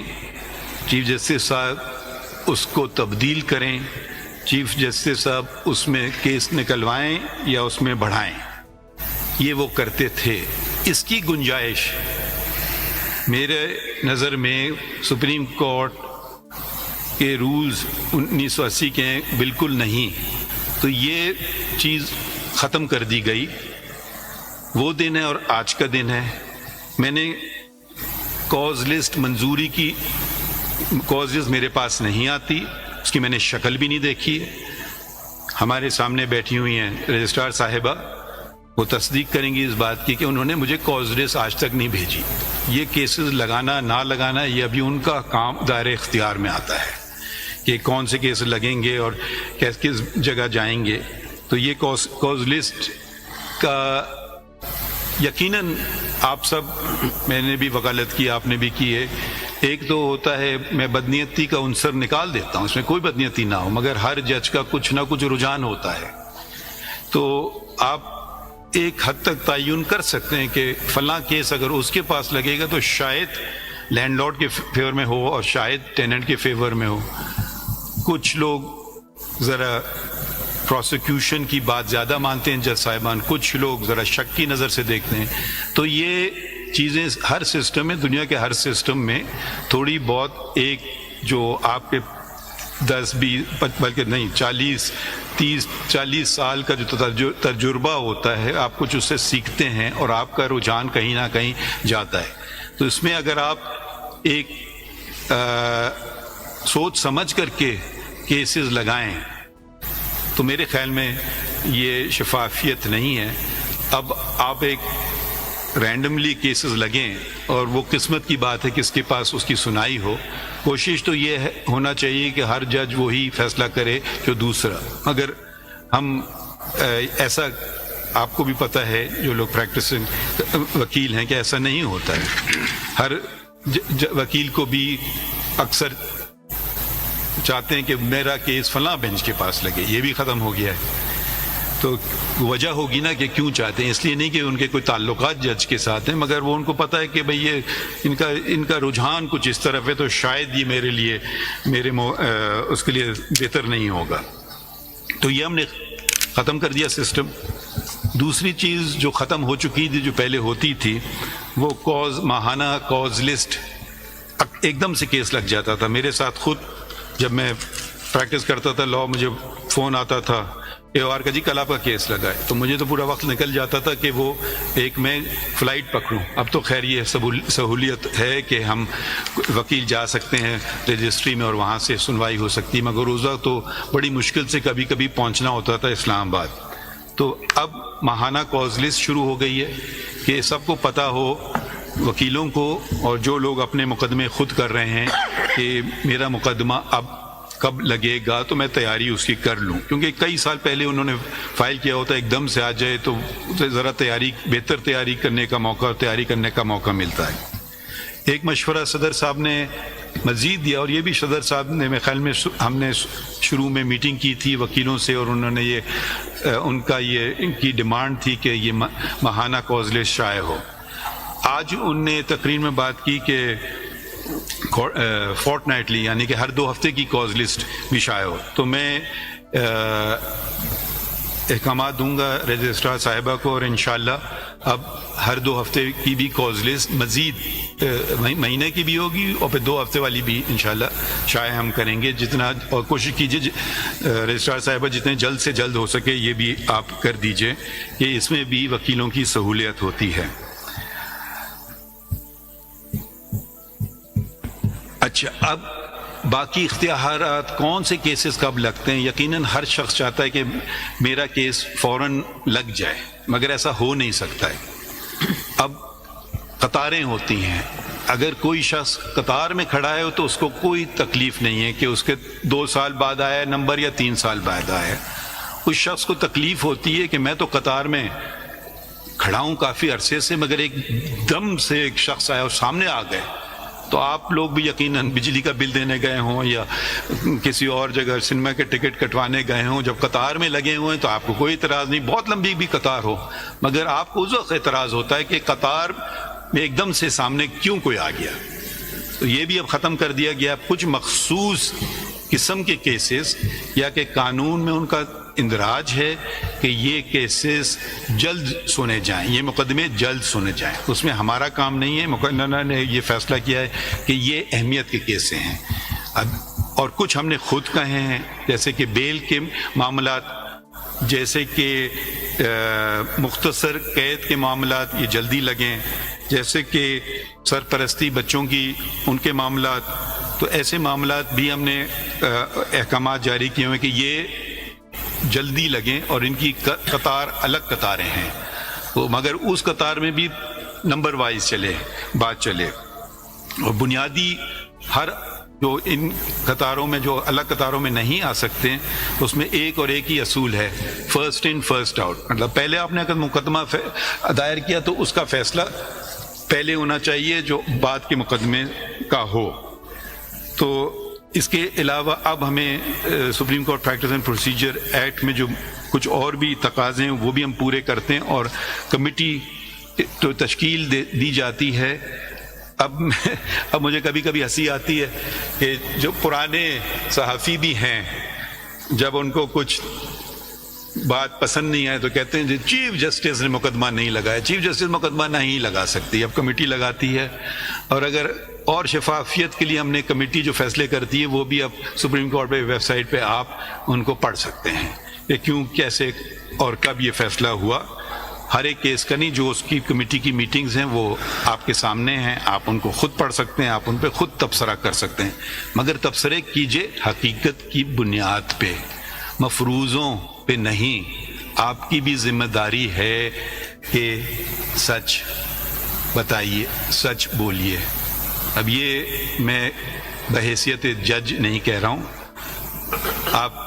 چیف جسٹس صاحب اس کو تبدیل کریں، چیف جسٹس صاحب اس میں کیس نکلوائیں یا اس میں بڑھائیں، یہ وہ کرتے تھے۔ اس کی گنجائش میرے نظر میں سپریم کورٹ کہ رولز 1980 کے ہیں، بالکل نہیں. تو یہ چیز ختم کر دی گئی. وہ دن ہے اور آج کا دن ہے. میں نے کاز لسٹ منظوری کی کاز لسٹ میرے پاس نہیں آتی، اس کی میں نے شکل بھی نہیں دیکھی. ہمارے سامنے بیٹھی ہوئی ہیں رجسٹرار صاحبہ، وہ تصدیق کریں گی اس بات کی کہ انہوں نے مجھے کاز لسٹ آج تک نہیں بھیجی. یہ کیسز لگانا نہ لگانا یہ ابھی ان کا کام دائرۂ اختیار میں آتا ہے کہ کون سے کیس لگیں گے اور کس جگہ جائیں گے. تو یہ کاز لسٹ کا یقیناً آپ سب، میں نے بھی وکالت کی، آپ نے بھی کی ہے. ایک تو ہوتا ہے میں بدنیتی کا عنصر نکال دیتا ہوں، اس میں کوئی بدنیتی نہ ہو، مگر ہر جج کا کچھ نہ کچھ رجحان ہوتا ہے. تو آپ ایک حد تک تعین کر سکتے ہیں کہ فلاں کیس اگر اس کے پاس لگے گا تو شاید لینڈ لارڈ کے فیور میں ہو اور شاید ٹیننٹ کے فیور میں ہو. کچھ لوگ ذرا پروسیکیوشن کی بات زیادہ مانتے ہیں جج صاحبان، کچھ لوگ ذرا شک کی نظر سے دیکھتے ہیں. تو یہ چیزیں ہر سسٹم میں، دنیا کے ہر سسٹم میں تھوڑی بہت، ایک جو آپ کے 10-20 بلکہ نہیں 40 سال کا جو تجربہ ہوتا ہے، آپ کچھ اس سے سیکھتے ہیں اور آپ کا رجحان کہیں نہ کہیں جاتا ہے. تو اس میں اگر آپ ایک سوچ سمجھ کر کے کیسز لگائیں تو میرے خیال میں یہ شفافیت نہیں ہے. اب آپ ایک رینڈملی کیسز لگیں اور وہ قسمت کی بات ہے کس کے پاس اس کی سنائی ہو. کوشش تو یہ ہونا چاہیے کہ ہر جج وہی فیصلہ کرے جو دوسرا. مگر ہم ایسا، آپ کو بھی پتہ ہے جو لوگ پریکٹسنگ وکیل ہیں، کہ ایسا نہیں ہوتا ہے. ہر وکیل کو بھی اکثر چاہتے ہیں کہ میرا کیس فلاں بینچ کے پاس لگے. یہ بھی ختم ہو گیا ہے. تو وجہ ہوگی نا کہ کیوں چاہتے ہیں. اس لیے نہیں کہ ان کے کوئی تعلقات جج کے ساتھ ہیں، مگر وہ ان کو پتہ ہے کہ بھئی یہ ان کا رجحان کچھ اس طرف ہے، تو شاید یہ میرے لیے اس کے لیے بہتر نہیں ہوگا. تو یہ ہم نے ختم کر دیا سسٹم. دوسری چیز جو ختم ہو چکی تھی، جو پہلے ہوتی تھی، وہ ماہانہ کاز لسٹ. ایک دم سے کیس لگ جاتا تھا. میرے ساتھ خود جب میں پریکٹس کرتا تھا لا، مجھے فون آتا تھا AOR کا، جی کل آپ کا کیس لگا ہے. تو مجھے تو پورا وقت نکل جاتا تھا کہ وہ ایک میں فلائٹ پکڑوں. اب تو خیر یہ سہولیت ہے کہ ہم وکیل جا سکتے ہیں رجسٹری میں اور وہاں سے سنوائی ہو سکتی ہے، مگر روزہ تو بڑی مشکل سے کبھی کبھی پہنچنا ہوتا تھا اسلام آباد. تو اب ماہانہ کاز لسٹ شروع ہو گئی ہے کہ سب کو پتہ ہو، وکیلوں کو اور جو لوگ اپنے مقدمے خود کر رہے ہیں، کہ میرا مقدمہ اب کب لگے گا تو میں تیاری اس کی کر لوں. کیونکہ کئی سال پہلے انہوں نے فائل کیا ہوتا ہے، ایک دم سے آ جائے تو ذرا بہتر تیاری کرنے کا موقع ملتا ہے. ایک مشورہ صدر صاحب نے مزید دیا، اور یہ بھی صدر صاحب نے میرے خیال میں ہم نے شروع میں میٹنگ کی تھی وکیلوں سے، اور انہوں نے ان کی ڈیمانڈ تھی کہ یہ ماہانہ کاز لسٹ شائع ہو. آج ان نے تقریر میں بات کی کہ فورٹ نائٹلی، یعنی کہ ہر 2 ہفتے کی کاز لسٹ بھی شائع ہو. تو میں احکامات دوں گا رجسٹرار صاحبہ کو، اور انشاءاللہ اب ہر 2 ہفتے کی بھی کاز لسٹ مزید مہینے کی بھی ہوگی، اور پھر 2 ہفتے والی بھی انشاءاللہ شائع ہم کریں گے. جتنا، اور کوشش کیجیے رجسٹرار صاحبہ جتنے جلد سے جلد ہو سکے یہ بھی آپ کر دیجئے، کہ اس میں بھی وکیلوں کی سہولیت ہوتی ہے. اچھا، اب باقی اختیارات کون سے کیسز کب لگتے ہیں؟ یقیناً ہر شخص چاہتا ہے کہ میرا کیس فوراً لگ جائے، مگر ایسا ہو نہیں سکتا ہے. اب قطاریں ہوتی ہیں. اگر کوئی شخص قطار میں کھڑا ہے تو اس کو کوئی تکلیف نہیں ہے کہ اس کے 2 سال بعد آیا نمبر یا 3 سال بعد آیا. اس شخص کو تکلیف ہوتی ہے کہ میں تو قطار میں کھڑا ہوں کافی عرصے سے، مگر ایک دم سے ایک شخص آیا اور سامنے آ گئے. تو آپ لوگ بھی یقیناً بجلی کا بل دینے گئے ہوں یا کسی اور جگہ سنیما کے ٹکٹ کٹوانے گئے ہوں، جب قطار میں لگے ہوئے ہیں تو آپ کو کوئی اعتراض نہیں، بہت لمبی بھی قطار ہو، مگر آپ کو اس وقت اعتراض ہوتا ہے کہ قطار میں ایک دم سے سامنے کیوں کوئی آ گیا. تو یہ بھی اب ختم کر دیا گیا. کچھ مخصوص قسم کے کیسز یا کہ قانون میں ان کا اندراج ہے کہ یہ کیسز جلد سنے جائیں، یہ مقدمے جلد سنے جائیں. اس میں ہمارا کام نہیں ہے، مقننہ نے یہ فیصلہ کیا ہے کہ یہ اہمیت کے کیسیں ہیں. اب اور کچھ ہم نے خود کہے ہیں، جیسے کہ بیل کے معاملات، جیسے کہ مختصر قید کے معاملات یہ جلدی لگیں، جیسے کہ سرپرستی بچوں کی ان کے معاملات، تو ایسے معاملات بھی ہم نے احکامات جاری کیے ہوئے کہ یہ جلدی لگیں اور ان کی قطار الگ قطاریں ہیں، تو مگر اس قطار میں بھی نمبر وائز بات چلے، اور بنیادی ہر جو ان قطاروں میں جو الگ قطاروں میں نہیں آ سکتے اس میں ایک اور ایک ہی اصول ہے، فرسٹ ان فرسٹ آؤٹ، مطلب پہلے آپ نے اگر مقدمہ دائر کیا تو اس کا فیصلہ پہلے ہونا چاہیے جو بعد کے مقدمے کا ہو۔ تو اس کے علاوہ اب ہمیں supreme court practice and procedure act میں جو کچھ اور بھی تقاضے ہیں وہ بھی ہم پورے کرتے ہیں، اور کمیٹی تو تشکیل دی جاتی ہے۔ اب مجھے کبھی کبھی ہنسی آتی ہے کہ جو پرانے صحافی بھی ہیں، جب ان کو کچھ بات پسند نہیں آئے تو کہتے ہیں چیف جسٹس نے مقدمہ نہیں لگایا۔ چیف جسٹس مقدمہ نہیں لگا سکتی، اب کمیٹی لگاتی ہے، اور اگر اور شفافیت کے لیے ہم نے کمیٹی جو فیصلے کرتی ہے وہ بھی اب سپریم کورٹ پہ ویب سائٹ پہ آپ ان کو پڑھ سکتے ہیں کہ کیوں، کیسے اور کب یہ فیصلہ ہوا۔ ہر ایک کیس کا نہیں، جو اس کی کمیٹی کی میٹنگز ہیں وہ آپ کے سامنے ہیں، آپ ان کو خود پڑھ سکتے ہیں، آپ ان پہ خود تبصرہ کر سکتے ہیں، مگر تبصرے کیجئے حقیقت کی بنیاد پہ، مفروضوں پہ نہیں۔ آپ کی بھی ذمہ داری ہے کہ سچ بتائیے، سچ بولیے۔ اب یہ میں بحیثیت جج نہیں کہہ رہا ہوں، آپ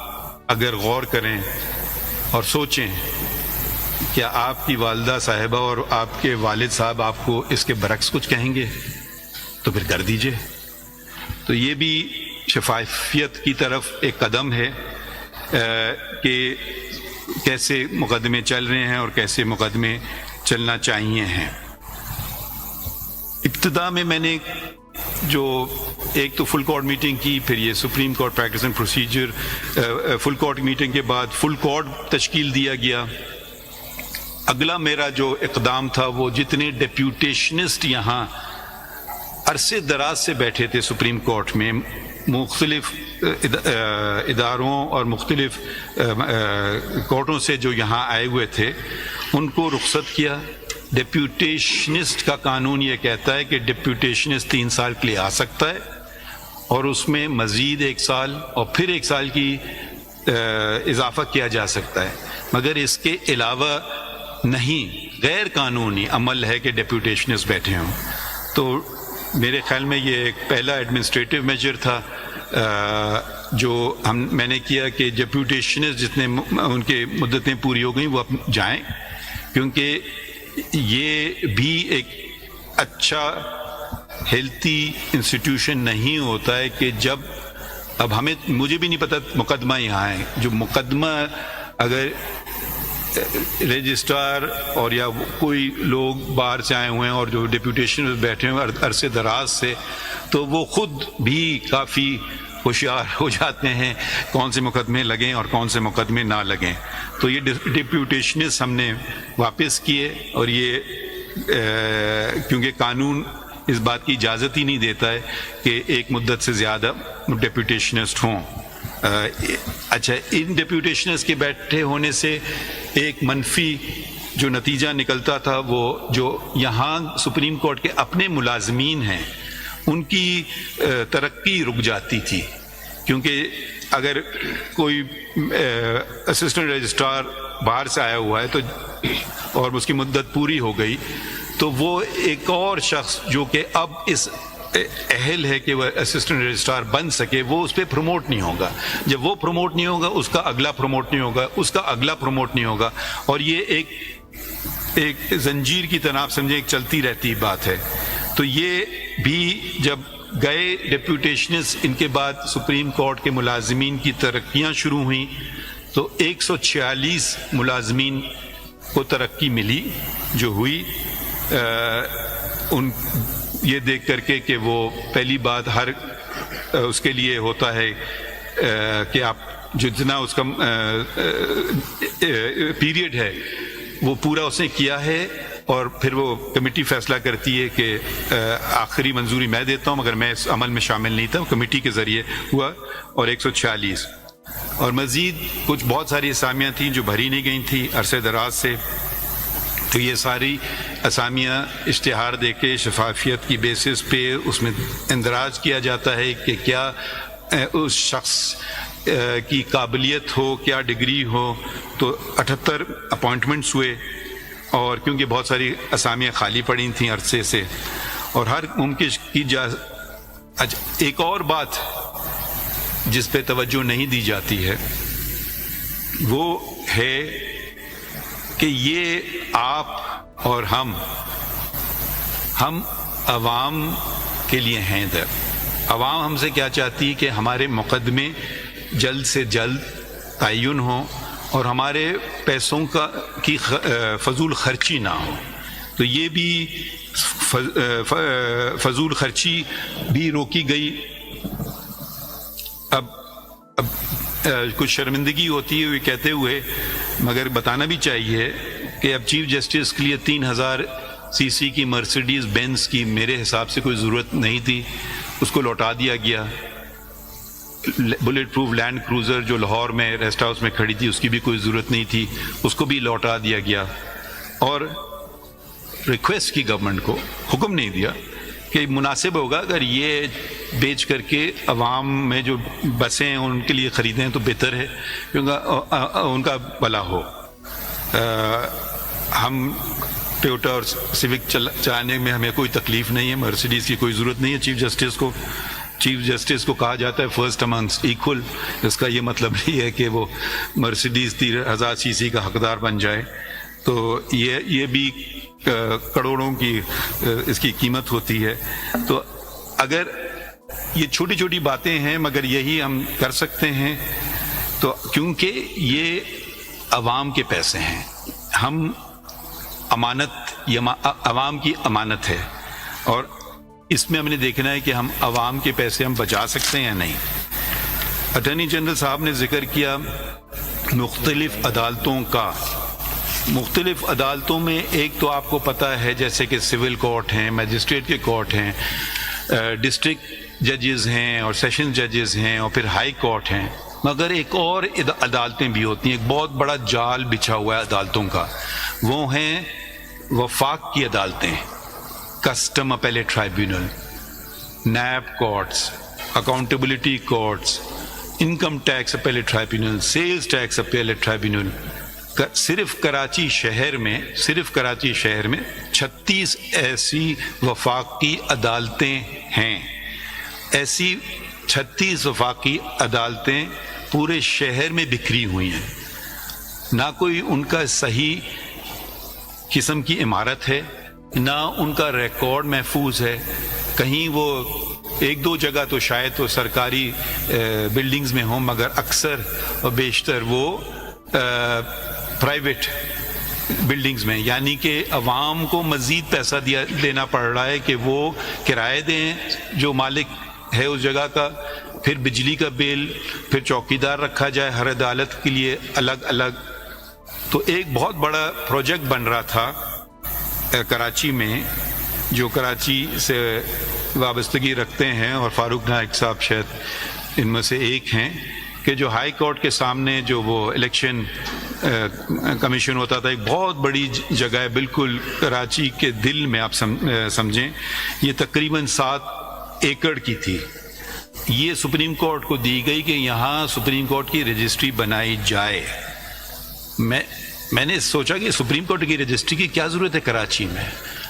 اگر غور کریں اور سوچیں کیا آپ کی والدہ صاحبہ اور آپ کے والد صاحب آپ کو اس کے برعکس کچھ کہیں گے تو پھر کر دیجئے۔ تو یہ بھی شفافیت کی طرف ایک قدم ہے کہ کیسے مقدمے چل رہے ہیں اور کیسے مقدمے چلنا چاہیے ہیں۔ ابتدا میں نے جو ایک تو فل کورٹ میٹنگ کی، پھر یہ supreme court practice and procedure, full court meeting کے بعد فل کورٹ تشکیل دیا گیا۔ اگلا میرا جو اقدام تھا وہ جتنے ڈیپیوٹیشنسٹ یہاں عرصے دراز سے بیٹھے تھے سپریم کورٹ میں، مختلف اداروں اور مختلف کورٹوں سے جو یہاں آئے ہوئے تھے، ان کو رخصت کیا۔ ڈیپیوٹیشنسٹ کا قانون یہ کہتا ہے کہ ڈیپیوٹیشنسٹ 3 سال کے لیے آ سکتا ہے، اور اس میں مزید 1 سال اور پھر 1 سال کی اضافہ کیا جا سکتا ہے، مگر اس کے علاوہ نہیں، غیر قانونی عمل ہے کہ ڈیپیوٹیشنسٹ بیٹھے ہوں۔ تو میرے خیال میں یہ ایک پہلا ایڈمنسٹریٹو میجر تھا جو میں نے کیا کہ ڈیپیوٹیشنسٹ جتنے ان کے مدتیں پوری ہو گئیں وہ اب جائیں، کیونکہ یہ بھی ایک اچھا ہیلتھی انسٹیٹیوشن نہیں ہوتا ہے کہ جب اب مجھے بھی نہیں پتہ مقدمہ یہاں ہے، جو مقدمہ اگر رجسٹرار اور یا کوئی لوگ باہر سے آئے ہوئے ہیں اور جو ڈیپیوٹیشن بیٹھے ہوئے عرصے دراز سے، تو وہ خود بھی کافی ہوشیار ہو جاتے ہیں کون سے مقدمے لگیں اور کون سے مقدمے نہ لگیں۔ تو یہ ڈیپیوٹیشنز ہم نے واپس کیے، اور یہ کیونکہ قانون اس بات کی اجازت ہی نہیں دیتا ہے کہ ایک مدت سے زیادہ ڈیپیوٹیشنسٹ ہوں۔ اچھا، ان ڈیپیوٹیشنز کے بیٹھے ہونے سے ایک منفی جو نتیجہ نکلتا تھا وہ جو یہاں سپریم کورٹ کے اپنے ملازمین ہیں ان کی ترقی رک جاتی تھی، کیونکہ اگر کوئی اسسٹنٹ رجسٹرار باہر سے آیا ہوا ہے تو اور اس کی مدت پوری ہو گئی تو وہ ایک اور شخص جو کہ اب اس اہل ہے کہ وہ اسسٹنٹ رجسٹرار بن سکے وہ اس پہ پروموٹ نہیں ہوگا۔ جب وہ پروموٹ نہیں ہوگا اس کا اگلا پروموٹ نہیں ہوگا، اس کا اگلا پروموٹ نہیں ہوگا، اور یہ ایک زنجیر کی طرح آپ سمجھیں ایک چلتی رہتی بات ہے۔ تو یہ بھی جب گئے ڈیپیوٹیشنز، ان کے بعد سپریم کورٹ کے ملازمین کی ترقیاں شروع ہوئیں تو 146 ملازمین کو ترقی ملی جو ہوئی، ان یہ دیکھ کر کے کہ وہ پہلی بات ہر اس کے لیے ہوتا ہے کہ آپ جتنا اس کا پیریڈ ہے وہ پورا اس نے کیا ہے اور پھر وہ کمیٹی فیصلہ کرتی ہے کہ آخری منظوری میں دیتا ہوں مگر میں اس عمل میں شامل نہیں تھا، کمیٹی کے ذریعے ہوا، اور 146 اور مزید کچھ بہت ساری اسامیاں تھیں جو بھری نہیں گئی تھیں عرصے دراز سے، تو یہ ساری اسامیاں اشتہار دے کے شفافیت کی بیسس پہ اس میں اندراج کیا جاتا ہے کہ کیا اس شخص کی قابلیت ہو، کیا ڈگری ہو، تو 78 اپوائنٹمنٹس ہوئے، اور کیونکہ بہت ساری اسامیاں خالی پڑی تھیں عرصے سے، اور ہر ممکن کی ایک اور بات جس پہ توجہ نہیں دی جاتی ہے وہ ہے کہ یہ آپ اور ہم عوام کے لیے ہیں در عوام ہم سے کیا چاہتی ہے کہ ہمارے مقدمے جلد سے جلد تعین ہوں اور ہمارے پیسوں کی فضول خرچی نہ ہو، تو یہ بھی فضول خرچی بھی روکی گئی۔ اب کچھ شرمندگی ہوتی ہے یہ کہتے ہوئے، مگر بتانا بھی چاہیے کہ اب چیف جسٹس کے لیے 3000 سی سی کی مرسیڈیز بینز کی میرے حساب سے کوئی ضرورت نہیں تھی، اس کو لوٹا دیا گیا۔ بلٹ پروف لینڈ کروزر جو لاہور میں ریسٹ ہاؤس میں کھڑی تھی اس کی بھی کوئی ضرورت نہیں تھی، اس کو بھی لوٹا دیا گیا، اور ریکویسٹ کی گورنمنٹ کو، حکم نہیں دیا کہ مناسب ہوگا اگر یہ بیچ کر کے عوام میں جو بسیں ہیں ان کے لیے خریدیں تو بہتر ہے کیونکہ ان کا بھلا ہو۔ ہم ٹویوٹا اور سیوک چلانے میں ہمیں کوئی تکلیف نہیں ہے، مرسیڈیز کی کوئی ضرورت نہیں ہے چیف جسٹس کو کہا جاتا ہے فرسٹ امنگس ایکول، اس کا یہ مطلب نہیں ہے کہ وہ مرسیڈیز 3000 سی سی کا حقدار بن جائے، تو یہ بھی کروڑوں کی اس کی قیمت ہوتی ہے۔ تو اگر یہ چھوٹی چھوٹی باتیں ہیں مگر یہی ہم کر سکتے ہیں، تو کیونکہ یہ عوام کے پیسے ہیں، ہم امانت، یہ عوام کی امانت ہے، اور اس میں ہم نے دیکھنا ہے کہ ہم عوام کے پیسے ہم بچا سکتے ہیں یا نہیں۔ اٹارنی جنرل صاحب نے ذکر کیا مختلف عدالتوں کا۔ مختلف عدالتوں میں ایک تو آپ کو پتہ ہے جیسے کہ سول کورٹ ہیں، میجسٹریٹ کے کورٹ ہیں، ڈسٹرکٹ ججز ہیں اور سیشن ججز ہیں، اور پھر ہائی کورٹ ہیں، مگر ایک اور عدالتیں بھی ہوتی ہیں، ایک بہت بڑا جال بچھا ہوا ہے عدالتوں کا، وہ ہیں وفاق کی عدالتیں، custom appellate tribunal, NAB courts, accountability courts, income tax appellate tribunal, sales tax appellate tribunal. صرف کراچی شہر میں 36 ایسی وفاقی عدالتیں ہیں۔ ایسی 36 وفاقی عدالتیں پورے شہر میں بکھری ہوئی ہیں، نہ کوئی ان کا صحیح قسم کی عمارت ہے، نہ ان کا ریکارڈ محفوظ ہے، کہیں وہ ایک دو جگہ تو شاید تو سرکاری بلڈنگز میں ہوں، مگر اکثر اور بیشتر وہ پرائیویٹ بلڈنگز میں، یعنی کہ عوام کو مزید پیسہ دینا پڑ رہا ہے کہ وہ کرائے دیں جو مالک ہے اس جگہ کا، پھر بجلی کا بل، پھر چوکیدار رکھا جائے ہر عدالت کے لیے الگ الگ۔ تو ایک بہت بڑا پروجیکٹ بن رہا تھا کراچی میں، جو کراچی سے وابستگی رکھتے ہیں، اور فاروق نائک صاحب شاید ان میں سے ایک ہیں، کہ جو ہائی کورٹ کے سامنے جو وہ الیکشن کمیشن ہوتا تھا، ایک بہت بڑی جگہ ہے بالکل کراچی کے دل میں، آپ سمجھیں یہ تقریباً 7 ایکڑ کی تھی۔ یہ سپریم کورٹ کو دی گئی کہ یہاں سپریم کورٹ کی رجسٹری بنائی جائے۔ میں نے سوچا کہ سپریم کورٹ کی رجسٹری کی کیا ضرورت ہے کراچی میں،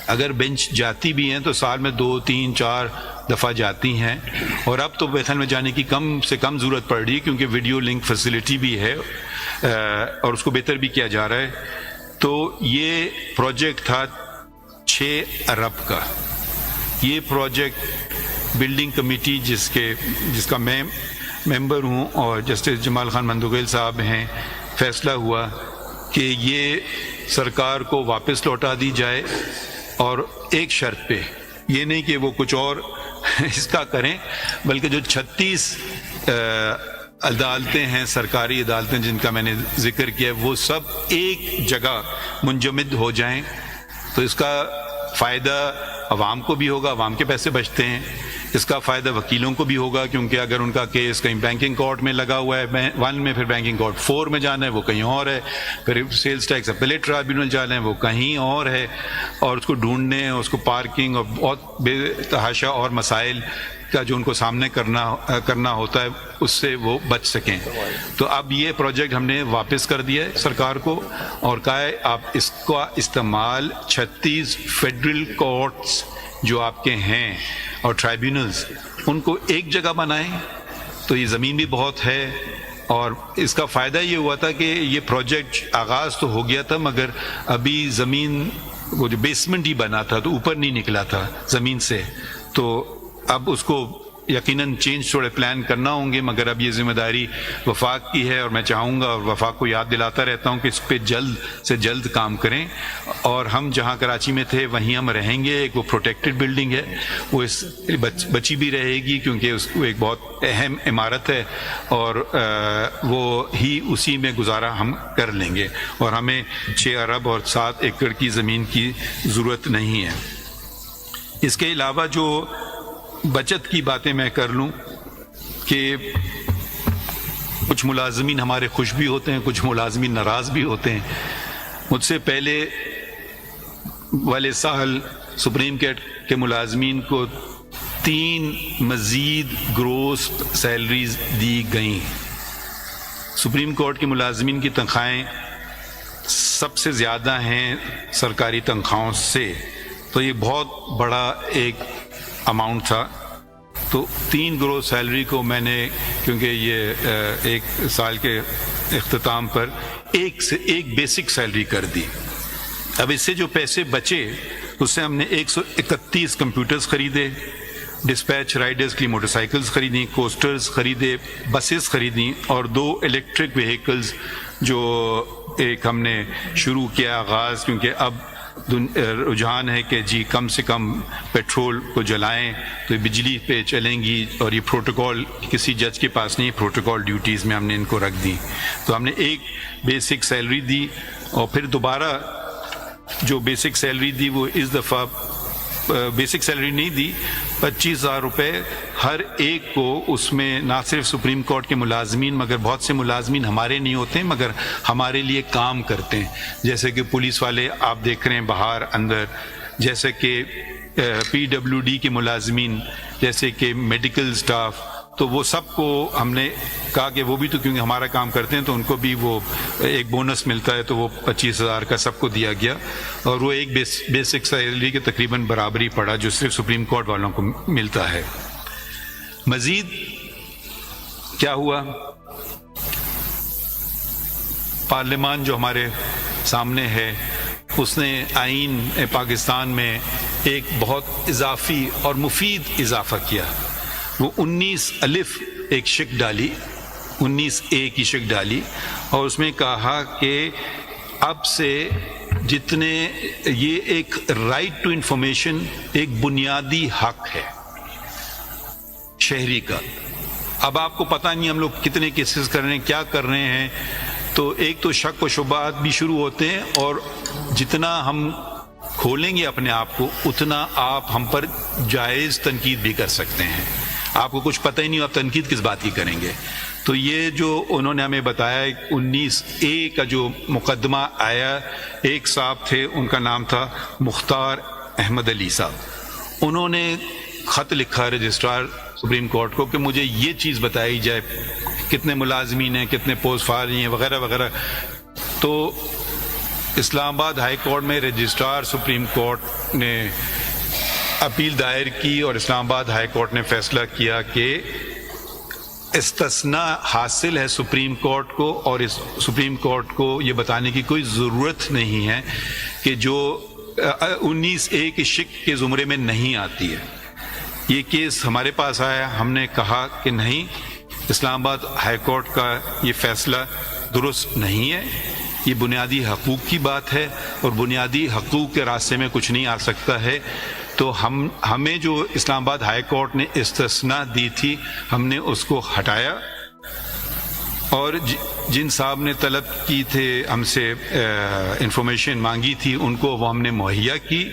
اگر بینچ جاتی بھی ہیں تو سال میں 2 3 4 دفعہ جاتی ہیں، اور اب تو میرے میں جانے کی کم سے کم ضرورت پڑ رہی ہے کیونکہ ویڈیو لنک فیسلٹی بھی ہے اور اس کو بہتر بھی کیا جا رہا ہے۔ تو یہ پروجیکٹ تھا 6 ارب کا۔ یہ پروجیکٹ بلڈنگ کمیٹی جس کا میں ممبر ہوں اور جسٹس جمال خان مندوگیل صاحب ہیں، فیصلہ ہوا کہ یہ سرکار کو واپس لوٹا دی جائے، اور ایک شرط پہ، یہ نہیں کہ وہ کچھ اور اس کا کریں، بلکہ جو 36 عدالتیں ہیں، سرکاری عدالتیں جن کا میں نے ذکر کیا، وہ سب ایک جگہ منجمد ہو جائیں۔ تو تو اس کا فائدہ عوام کو بھی ہوگا، عوام کے پیسے بچتے ہیں، اس کا فائدہ وکیلوں کو بھی ہوگا، کیونکہ اگر ان کا کیس کہیں بینکنگ کورٹ میں لگا ہوا ہے 1 میں، پھر بینکنگ کورٹ 4 میں جانا ہے، وہ کہیں اور ہے، پھر سیلز ٹیکس اپیلیٹ ٹرائبیونل جانا ہے، وہ کہیں اور ہے، اور اس کو ڈھونڈنے، اس کو پارکنگ اور بہت بے تحاشا اور مسائل کا جو ان کو سامنے کرنا ہوتا ہے، اس سے وہ بچ سکیں۔ تو اب یہ پروجیکٹ ہم نے واپس کر دیا ہے سرکار کو، اور کہا ہے آپ اس کا استعمال 36 فیڈرل کورٹس جو آپ کے ہیں اور ٹرائبیونلز، ان کو ایک جگہ بنائیں۔ تو یہ زمین بھی بہت ہے، اور اس کا فائدہ یہ ہوا تھا کہ یہ پروجیکٹ آغاز تو ہو گیا تھا، مگر ابھی زمین وہ جو بیسمنٹ ہی بنا تھا تو اوپر نہیں نکلا تھا زمین سے، تو اب اس کو یقیناً چینج تھوڑے پلان کرنا ہوں گے، مگر اب یہ ذمہ داری وفاق کی ہے، اور میں چاہوں گا اور وفاق کو یاد دلاتا رہتا ہوں کہ اس پہ جلد سے جلد کام کریں۔ اور ہم جہاں کراچی میں تھے وہیں ہم رہیں گے، ایک وہ پروٹیکٹڈ بلڈنگ ہے، وہ اس بچی بھی رہے گی، کیونکہ وہ ایک بہت اہم عمارت ہے، اور وہ ہی اسی میں گزارا ہم کر لیں گے، اور ہمیں 6 ارب اور 7 ایکڑ کی زمین کی ضرورت نہیں ہے۔ اس کے علاوہ جو بچت کی باتیں میں کر لوں کہ کچھ ملازمین ہمارے خوش بھی ہوتے ہیں، کچھ ملازمین ناراض بھی ہوتے ہیں۔ مجھ سے پہلے والے سال سپریم کورٹ کے ملازمین کو 3 مزید گروس سیلریز دی گئیں۔ سپریم کورٹ کے ملازمین کی تنخواہیں سب سے زیادہ ہیں سرکاری تنخواہوں سے، تو یہ بہت بڑا ایک اماؤنٹ تھا۔ تو 3 گروس سیلری کو میں نے، کیونکہ یہ ایک سال کے اختتام پر ایک بیسک سیلری کر دی۔ اب اس سے جو پیسے بچے اس سے ہم نے 131 کمپیوٹرز خریدے، ڈسپیچ رائڈرز کی موٹر سائیکلز خریدیں، کوسٹرز خریدے، بسز خریدیں، اور 2 الیکٹرک وہیکلز جو ایک ہم نے شروع کیا آغاز، کیونکہ اب رجحان ہے کہ جی کم سے کم پیٹرول کو جلائیں تو یہ بجلی پہ چلیں گی، اور یہ پروٹوکول کسی جج کے پاس نہیں، پروٹوکول ڈیوٹیز میں ہم نے ان کو رکھ دی۔ تو ہم نے ایک بیسک سیلری دی، اور پھر دوبارہ جو بیسک سیلری دی وہ اس دفعہ بیسک سیلری نہیں دی، 25,000 روپے ہر ایک کو۔ اس میں نہ صرف سپریم کورٹ کے ملازمین، مگر بہت سے ملازمین ہمارے نہیں ہوتے ہیں مگر ہمارے لیے کام کرتے ہیں، جیسے کہ پولیس والے آپ دیکھ رہے ہیں باہر اندر، جیسے کہ PWD کے ملازمین، جیسے کہ میڈیکل سٹاف، تو وہ سب کو ہم نے کہا کہ وہ بھی تو کیونکہ ہمارا کام کرتے ہیں تو ان کو بھی وہ ایک بونس ملتا ہے، تو وہ 25,000 کا سب کو دیا گیا، اور وہ ایک بیسک سیلری کے تقریباً برابری پڑا جو صرف سپریم کورٹ والوں کو ملتا ہے۔ مزید کیا ہوا؟ پارلیمان جو ہمارے سامنے ہے اس نے آئین پاکستان میں ایک بہت اضافی اور مفید اضافہ کیا۔ وہ 19 الف ایک شک ڈالی، 19A کی شک ڈالی، اور اس میں کہا کہ اب سے جتنے یہ ایک رائٹ ٹو انفارمیشن ایک بنیادی حق ہے شہری کا۔ اب آپ کو پتہ نہیں ہم لوگ کتنے کیسز کر رہے ہیں، کیا کر رہے ہیں، تو ایک تو شک و شبہات بھی شروع ہوتے ہیں، اور جتنا ہم کھولیں گے اپنے آپ کو اتنا آپ ہم پر جائز تنقید بھی کر سکتے ہیں۔ آپ کو کچھ پتہ ہی نہیں، آپ تنقید کس بات کی کریں گے۔ تو یہ جو انہوں نے ہمیں بتایا 19A کا جو مقدمہ آیا، ایک صاحب تھے ان کا نام تھا مختار احمد علی صاحب، انہوں نے خط لکھا رجسٹرار سپریم کورٹ کو کہ مجھے یہ چیز بتائی جائے، کتنے ملازمین ہیں، کتنے پوسٹ فارغ ہیں، وغیرہ وغیرہ۔ تو اسلام آباد ہائی کورٹ میں رجسٹرار سپریم کورٹ نے اپیل دائر کی، اور اسلام آباد ہائی کورٹ نے فیصلہ کیا کہ استثناء حاصل ہے سپریم کورٹ کو، اور اس سپریم کورٹ کو یہ بتانے کی کوئی ضرورت نہیں ہے کہ جو 19A کے شک کے زمرے میں نہیں آتی ہے۔ یہ کیس ہمارے پاس آیا، ہم نے کہا کہ نہیں، اسلام آباد ہائی کورٹ کا یہ فیصلہ درست نہیں ہے، یہ بنیادی حقوق کی بات ہے، اور بنیادی حقوق کے راستے میں کچھ نہیں آ سکتا ہے۔ تو ہمیں جو اسلام آباد ہائی کورٹ نے استثناء دی تھی، ہم نے اس کو ہٹایا، اور جن صاحب نے طلب کی تھے ہم سے انفارمیشن مانگی تھی ان کو وہ ہم نے مہیا کی،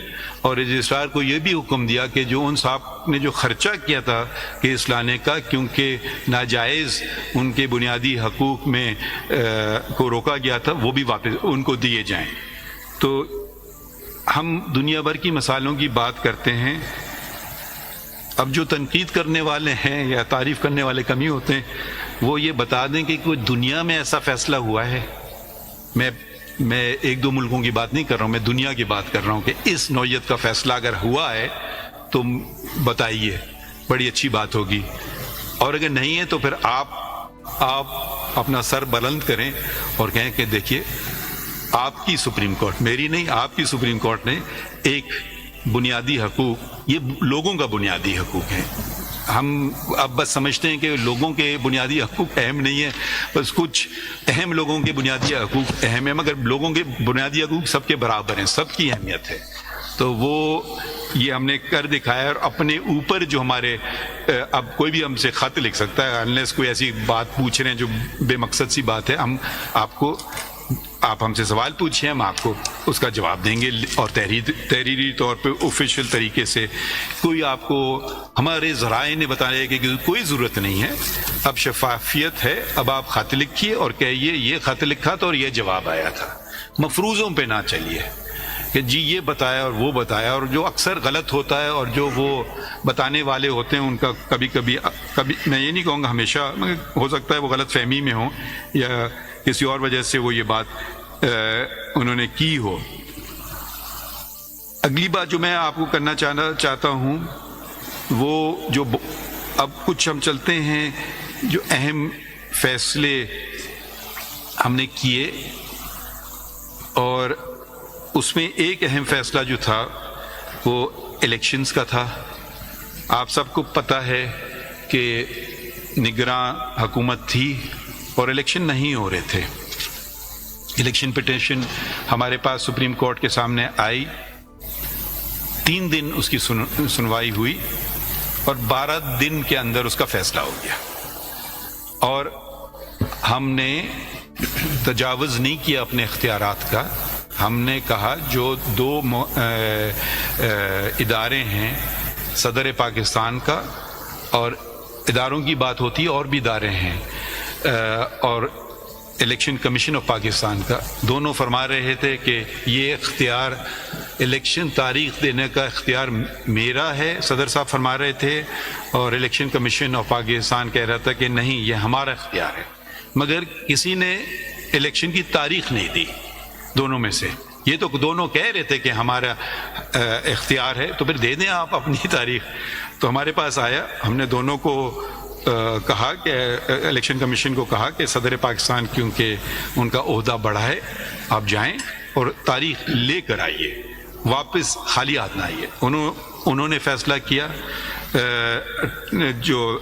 اور رجسٹرار کو یہ بھی حکم دیا کہ جو ان صاحب نے جو خرچہ کیا تھا کیس لانے کا، کیونکہ ناجائز ان کے بنیادی حقوق میں کو روکا گیا تھا، وہ بھی واپس ان کو دیے جائیں۔ تو ہم دنیا بھر کی مسائلوں کی بات کرتے ہیں، اب جو تنقید کرنے والے ہیں یا تعریف کرنے والے کم ہی ہوتے ہیں، وہ یہ بتا دیں کہ کوئی دنیا میں ایسا فیصلہ ہوا ہے۔ میں ایک دو ملکوں کی بات نہیں کر رہا ہوں، میں دنیا کی بات کر رہا ہوں کہ اس نوعیت کا فیصلہ اگر ہوا ہے تو بتائیے، بڑی اچھی بات ہوگی، اور اگر نہیں ہے تو پھر آپ اپنا سر بلند کریں اور کہیں کہ دیکھیے آپ کی سپریم کورٹ، میری نہیں، آپ کی سپریم کورٹ نے ایک بنیادی حقوق، یہ لوگوں کا بنیادی حقوق ہے۔ ہم اب بس سمجھتے ہیں کہ لوگوں کے بنیادی حقوق اہم نہیں ہیں، بس کچھ اہم لوگوں کے بنیادی حقوق اہم ہیں، مگر لوگوں کے بنیادی حقوق سب کے برابر ہیں، سب کی اہمیت ہے۔ تو وہ یہ ہم نے کر دکھایا، اور اپنے اوپر جو ہمارے اب کوئی بھی ہم سے خط لکھ سکتا ہے، انلیس کوئی ایسی بات پوچھ رہے ہیں جو بے مقصد سی بات ہے، آپ ہم سے سوال پوچھیں، ہم آپ کو اس کا جواب دیں گے، اور تحریری طور پہ آفیشیل طریقے سے۔ کوئی آپ کو ہمارے ذرائع نے بتایا کہ کوئی ضرورت نہیں ہے، اب شفافیت ہے، اب آپ خط لکھیے اور کہیے یہ خط لکھا تھا اور یہ جواب آیا تھا، مفروضوں پہ نہ چلیے کہ جی یہ بتایا اور وہ بتایا، اور جو اکثر غلط ہوتا ہے، اور جو وہ بتانے والے ہوتے ہیں ان کا کبھی میں یہ نہیں کہوں گا ہمیشہ، مگر ہو سکتا ہے وہ غلط فہمی میں ہوں یا کسی اور وجہ سے وہ یہ بات انہوں نے کی ہو۔ اگلی بات جو میں آپ کو کرنا چاہتا ہوں، وہ جو اب کچھ ہم چلتے ہیں جو اہم فیصلے ہم نے کیے، اور اس میں ایک اہم فیصلہ جو تھا وہ الیکشنز کا تھا۔ آپ سب کو پتہ ہے کہ نگراں حکومت تھی اور الیکشن نہیں ہو رہے تھے۔ الیکشن پٹیشن ہمارے پاس سپریم کورٹ کے سامنے آئی، 3 دن اس کی سنوائی ہوئی، اور 12 دن کے اندر اس کا فیصلہ ہو گیا، اور ہم نے تجاوز نہیں کیا اپنے اختیارات کا۔ ہم نے کہا جو 2 ادارے ہیں، صدر پاکستان کا، اور اداروں کی بات ہوتی ہے اور بھی ادارے ہیں، اور الیکشن کمیشن آف پاکستان کا، دونوں فرما رہے تھے کہ یہ اختیار الیکشن تاریخ دینے کا اختیار میرا ہے، صدر صاحب فرما رہے تھے، اور الیکشن کمیشن آف پاکستان کہہ رہا تھا کہ نہیں یہ ہمارا اختیار ہے، مگر کسی نے الیکشن کی تاریخ نہیں دی دونوں میں سے۔ یہ تو دونوں کہہ رہے تھے کہ ہمارا اختیار ہے، تو پھر دے دیں آپ اپنی تاریخ۔ تو ہمارے پاس آیا، ہم نے دونوں کو کہا کہ الیکشن کمیشن کو کہا کہ صدر پاکستان کیونکہ ان کا عہدہ بڑھا ہے، آپ جائیں اور تاریخ لے کر آئیے، واپس خالی ہاتھ نہ آئیے۔ انہوں نے فیصلہ کیا، جو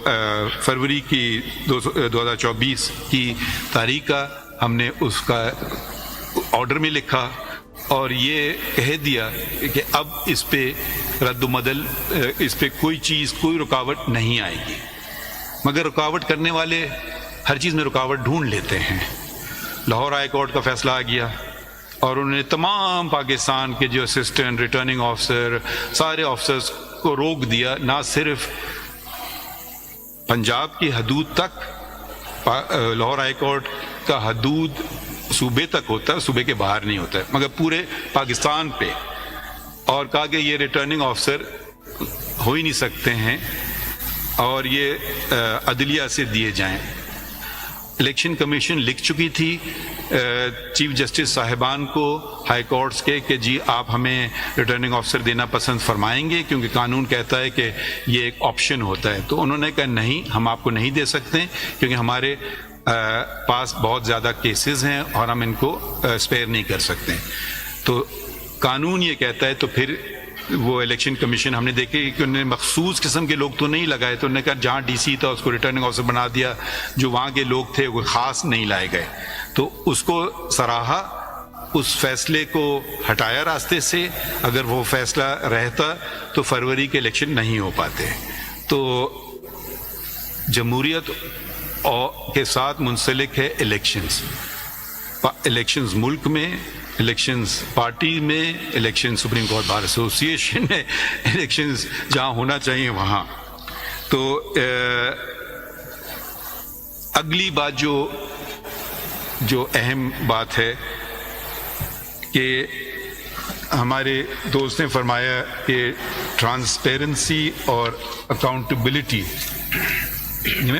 فروری کی 2024 کی تاریخ کا ہم نے اس کا آرڈر میں لکھا، اور یہ کہہ دیا کہ اب اس پہ رد و بدل، اس پہ کوئی رکاوٹ نہیں آئے گی، مگر رکاوٹ کرنے والے ہر چیز میں رکاوٹ ڈھونڈ لیتے ہیں۔ لاہور ہائی کورٹ کا فیصلہ آ گیا، اور انہوں نے تمام پاکستان کے جو اسسٹنٹ ریٹرننگ آفیسر، سارے آفیسرز کو روک دیا، نہ صرف پنجاب کی حدود تک، لاہور ہائی کورٹ کا حدود صوبے تک ہوتا ہے، صوبے کے باہر نہیں ہوتا ہے، مگر پورے پاکستان پہ، اور کہا کہ یہ ریٹرننگ آفیسر ہو ہی نہیں سکتے ہیں، اور یہ عدلیہ سے دیے جائیں۔ الیکشن کمیشن لکھ چکی تھی چیف جسٹس صاحبان کو ہائی کورٹس کے کہ جی آپ ہمیں ریٹرننگ آفیسر دینا پسند فرمائیں گے، کیونکہ قانون کہتا ہے کہ یہ ایک آپشن ہوتا ہے۔ تو انہوں نے کہا نہیں، ہم آپ کو نہیں دے سکتے، کیونکہ ہمارے پاس بہت زیادہ کیسز ہیں اور ہم ان کو اسپیئر نہیں کر سکتے۔ تو قانون یہ کہتا ہے، تو پھر وہ الیکشن کمیشن ہم نے دیکھے کہ انہوں نے مخصوص قسم کے لوگ تو نہیں لگائے، تو انہوں نے کہا جہاں ڈی سی تھا اس کو ریٹرننگ آفیسر بنا دیا، جو وہاں کے لوگ تھے وہ خاص نہیں لائے گئے، تو اس کو سراہا، اس فیصلے کو ہٹایا راستے سے۔ اگر وہ فیصلہ رہتا تو فروری کے الیکشن نہیں ہو پاتے۔ تو جمہوریت اور کے ساتھ منسلک ہے الیکشنز. الیکشنز ملک میں، الیکشنز پارٹی میں، election supreme court bar association میں، الیکشنز جہاں ہونا چاہیے وہاں. تو اگلی بات جو اہم بات ہے کہ ہمارے دوست نے فرمایا کہ ٹرانسپیرنسی اور اکاؤنٹیبلٹی.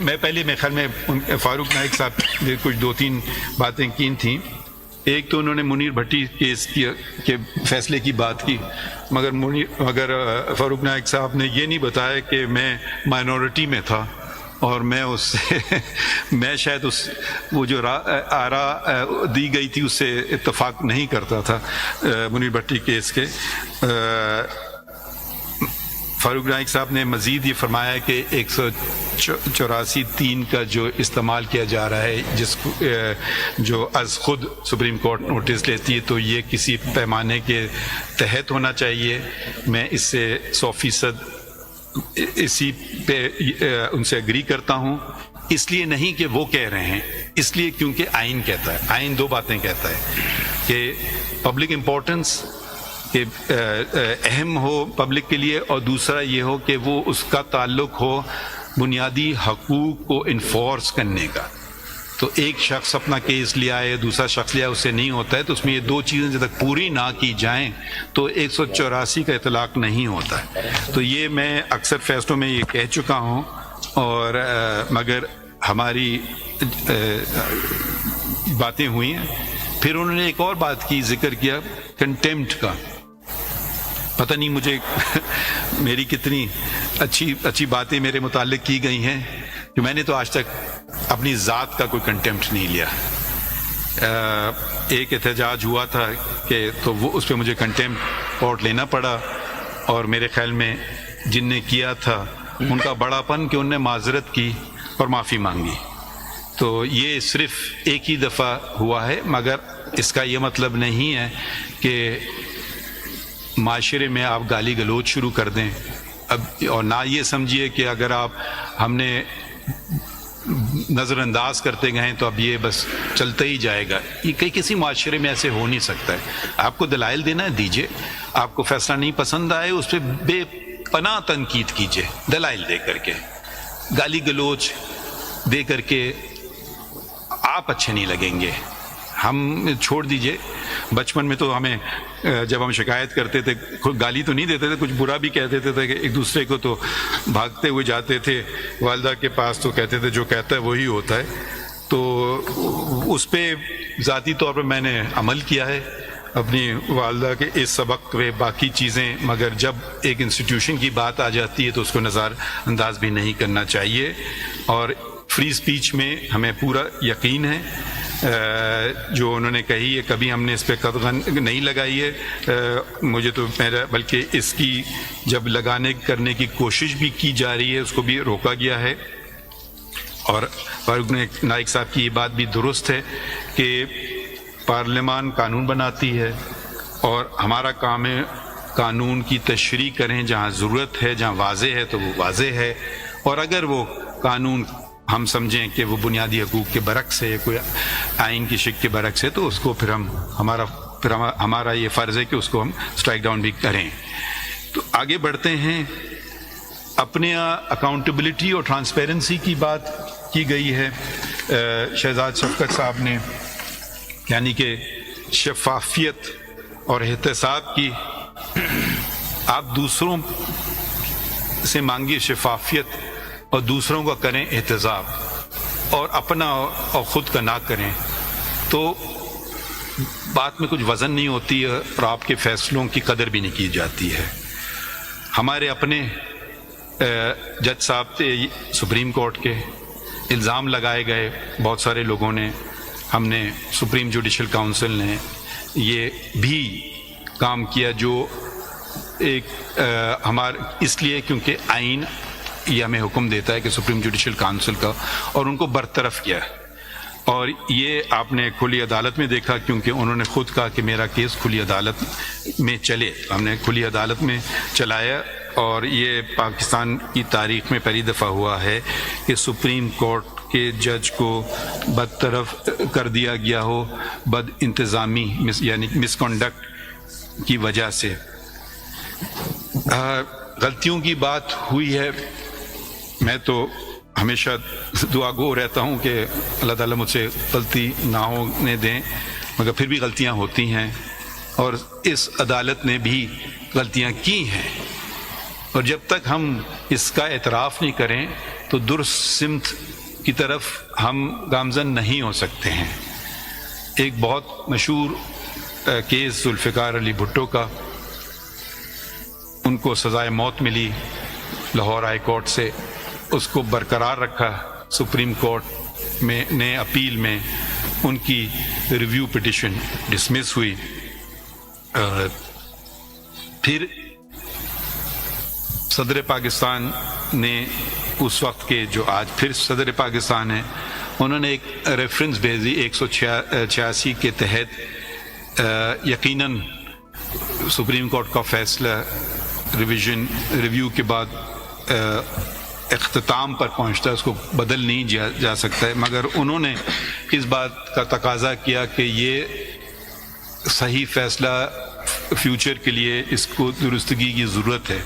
میں پہلے میرے خیال میں فاروق نائک صاحب نے کچھ 2-3 باتیں کی تھیں. ایک تو انہوں نے منیر بھٹی کیس کے فیصلے کی بات کی، مگر فاروق نائک صاحب نے یہ نہیں بتایا کہ میں مائنورٹی میں تھا اور میں اس سے میں شاید وہ جو آرا دی گئی تھی اس سے اتفاق نہیں کرتا تھا منیر بھٹی کیس کے. فاروق نائک صاحب نے مزید یہ فرمایا کہ 184(3) کا جو استعمال کیا جا رہا ہے جو از خود سپریم کورٹ نوٹس لیتی ہے، تو یہ کسی پیمانے کے تحت ہونا چاہیے. میں اس سے 100% اسی پہ ان سے اگری کرتا ہوں. اس لیے نہیں کہ وہ کہہ رہے ہیں، اس لیے کیونکہ آئین کہتا ہے. آئین 2 باتیں کہتا ہے کہ پبلک امپورٹنس کہ اہم ہو پبلک کے لیے، اور دوسرا یہ ہو کہ وہ اس کا تعلق ہو بنیادی حقوق کو انفورس کرنے کا. تو ایک شخص اپنا کیس لے آئے، دوسرا شخص لے آئے، اس سے نہیں ہوتا ہے. تو اس میں یہ 2 چیزیں جب تک پوری نہ کی جائیں تو 184 کا اطلاق نہیں ہوتا ہے. تو یہ میں اکثر فیصلوں میں یہ کہہ چکا ہوں. اور مگر ہماری باتیں ہوئی ہیں. پھر انہوں نے ایک اور بات کی، ذکر کیا کنٹیمپٹ کا. پتہ نہیں مجھے میری کتنی اچھی باتیں میرے متعلق کی گئی ہیں کہ میں نے تو آج تک اپنی ذات کا کوئی کنٹیمپٹ نہیں لیا. ایک احتجاج ہوا تھا کہ تو وہ اس پہ مجھے کنٹیمپٹ کورٹ لینا پڑا، اور میرے خیال میں جن نے کیا تھا ان کا بڑا پن کہ انہوں نے معذرت کی اور معافی مانگی. تو یہ صرف ایک ہی دفعہ ہوا ہے، مگر اس کا یہ مطلب نہیں ہے کہ معاشرے میں آپ گالی گلوچ شروع کر دیں. اب اور نہ یہ سمجھیے کہ اگر ہم نے نظر انداز کرتے گئے تو اب یہ بس چلتا ہی جائے گا. یہ کسی معاشرے میں ایسے ہو نہیں سکتا ہے. آپ کو دلائل دینا ہے دیجئے، آپ کو فیصلہ نہیں پسند آئے اس پہ بے پناہ تنقید کیجئے دلائل دے کر کے. گالی گلوچ دے کر کے آپ اچھے نہیں لگیں گے. ہم چھوڑ دیجئے. بچپن میں تو ہمیں جب ہم شکایت کرتے تھے، گالی تو نہیں دیتے تھے، کچھ برا بھی کہہ دیتے تھے کہ ایک دوسرے کو تو بھاگتے ہوئے جاتے تھے والدہ کے پاس، تو کہتے تھے جو کہتا ہے وہی ہوتا ہے. تو اس پہ ذاتی طور پہ میں نے عمل کیا ہے اپنی والدہ کے اس سبق پہ. باقی چیزیں مگر جب ایک انسٹیٹیوشن کی بات آ جاتی ہے تو اس کو نظر انداز بھی نہیں کرنا چاہیے. اور فری اسپیچ میں ہمیں پورا یقین ہے. جو انہوں نے کہی ہے کبھی ہم نے اس پہ قدغن نہیں لگائی ہے. مجھے تو بلکہ اس کی جب کرنے کی کوشش بھی کی جا رہی ہے اس کو بھی روکا گیا ہے. اور فاروق نائک صاحب کی یہ بات بھی درست ہے کہ پارلیمان قانون بناتی ہے اور ہمارا کام ہے قانون کی تشریح کریں جہاں ضرورت ہے، جہاں واضح ہے تو وہ واضح ہے. اور اگر وہ قانون ہم سمجھیں کہ وہ بنیادی حقوق کے برعکس ہے، کوئی آئین کی شک کے برعکس ہے، تو اس کو پھر ہمارا یہ فرض ہے کہ اس کو ہم اسٹرائک ڈاؤن بھی کریں. تو آگے بڑھتے ہیں. اپنے اکاؤنٹیبلٹی اور ٹرانسپیرنسی کی بات کی گئی ہے شہزاد شفقت صاحب نے، یعنی کہ شفافیت اور احتساب کی. آپ دوسروں سے مانگیے شفافیت اور دوسروں کا کریں احتساب، اور اپنا اور خود کا نہ کریں، تو بات میں کچھ وزن نہیں ہوتی ہے اور آپ کے فیصلوں کی قدر بھی نہیں کی جاتی ہے. ہمارے اپنے جج صاحب تھے سپریم کورٹ کے، الزام لگائے گئے بہت سارے لوگوں نے. ہم نے سپریم جوڈیشل کاؤنسل نے یہ بھی کام کیا جو ایک اس لیے کیونکہ آئین یہ ہمیں حکم دیتا ہے کہ سپریم جوڈیشل کاؤنسل کا، اور ان کو برطرف کیا. اور یہ آپ نے کھلی عدالت میں دیکھا کیونکہ انہوں نے خود کہا کہ میرا کیس کھلی عدالت میں چلے. ہم نے کھلی عدالت میں چلایا، اور یہ پاکستان کی تاریخ میں پہلی دفعہ ہوا ہے کہ سپریم کورٹ کہ جج کو برطرف کر دیا گیا ہو بد انتظامی یعنی مس کنڈکٹ کی وجہ سے. غلطیوں کی بات ہوئی ہے. میں تو ہمیشہ دعا گو رہتا ہوں کہ اللہ تعالیٰ مجھ سے غلطی نہ ہونے دیں، مگر پھر بھی غلطیاں ہوتی ہیں، اور اس عدالت نے بھی غلطیاں کی ہیں، اور جب تک ہم اس کا اعتراف نہیں کریں تو درست سمت کی طرف ہم گامزن نہیں ہو سکتے ہیں. ایک بہت مشہور کیس ذوالفقار علی بھٹو کا، ان کو سزائے موت ملی لاہور ہائی کورٹ سے، اس کو برقرار رکھا. سپریم کورٹ میں نے اپیل میں ان کی ریویو پٹیشن ڈسمس ہوئی. پھر صدر پاکستان نے اس وقت کے جو آج پھر صدر پاکستان ہیں، انہوں نے ایک ریفرنس بھیجی 186 کے تحت. یقیناً سپریم کورٹ کا فیصلہ ریویو کے بعد اختتام پر پہنچتا ہے، اس کو بدل نہیں جا سکتا ہے، مگر انہوں نے اس بات کا تقاضا کیا کہ یہ صحیح فیصلہ فیوچر کے لیے اس کو درستگی کی ضرورت ہے.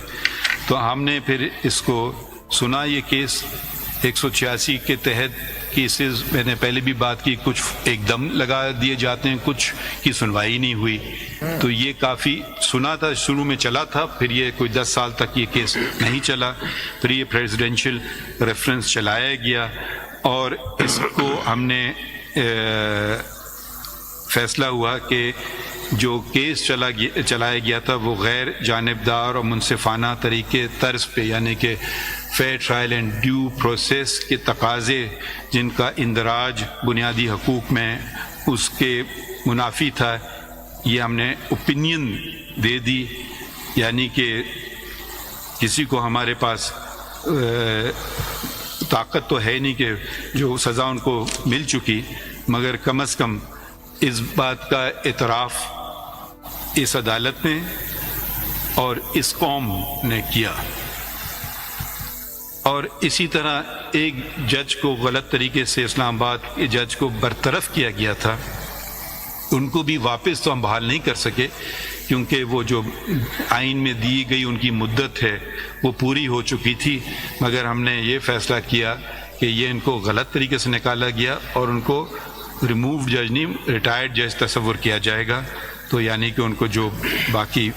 تو ہم نے پھر اس کو سنا. یہ کیس 186 کے تحت کیسز میں نے پہلے بھی بات کی، کچھ ایک دم لگا دیے جاتے ہیں، کچھ کی سنوائی نہیں ہوئی. تو یہ کافی سنا تھا، شروع میں چلا تھا، پھر یہ کوئی 10 سال تک یہ کیس نہیں چلا، پھر یہ پریزیڈینشیل ریفرنس چلایا گیا، اور اس کو ہم نے فیصلہ ہوا کہ جو کیس چلایا گیا تھا وہ غیر جانبدار اور منصفانہ طریقے طرز پہ، یعنی کہ fair trial and due process کے تقاضے جن کا اندراج بنیادی حقوق میں اس کے منافی تھا، یہ ہم نے اوپینین دے دی. یعنی کہ کسی کو ہمارے پاس طاقت تو ہے نہیں کہ جو سزا ان کو مل چکی، مگر کم از کم اس بات کا اعتراف اس عدالت نے اور اس قوم نے کیا. اور اسی طرح ایک جج کو غلط طریقے سے اسلام آباد کے جج کو برطرف کیا گیا تھا، ان کو بھی واپس تو ہم بحال نہیں کر سکے، کیونکہ وہ جو آئین میں دی گئی ان کی مدت ہے وہ پوری ہو چکی تھی. مگر ہم نے یہ فیصلہ کیا کہ یہ ان کو غلط طریقے سے نکالا گیا اور ان کو ریمووڈ جج نہیں ریٹائرڈ جج تصور کیا جائے گا. تو یعنی کہ ان کو جو باقی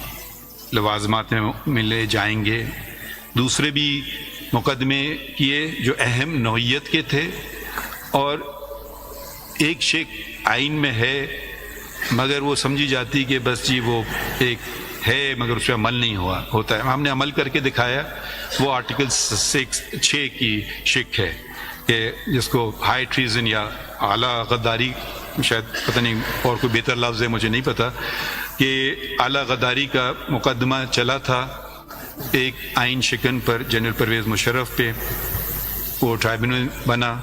لوازمات میں ملے جائیں گے. دوسرے بھی مقدمے کیے جو اہم نوعیت کے تھے، اور ایک شک آئین میں ہے مگر وہ سمجھی جاتی کہ بس جی وہ ایک ہے مگر اس پہ عمل نہیں ہوتا ہے. ہم نے عمل کر کے دکھایا. وہ آرٹیکل 6 کی شک ہے کہ جس کو ہائی ٹریزن یا اعلیٰ غداری، شاید پتہ نہیں اور کوئی بہتر لفظ ہے مجھے نہیں پتہ، کہ اعلیٰ غداری کا مقدمہ چلا تھا ایک آئین شکن پر جنرل پرویز مشرف پہ. وہ ٹرائبیونل بنا.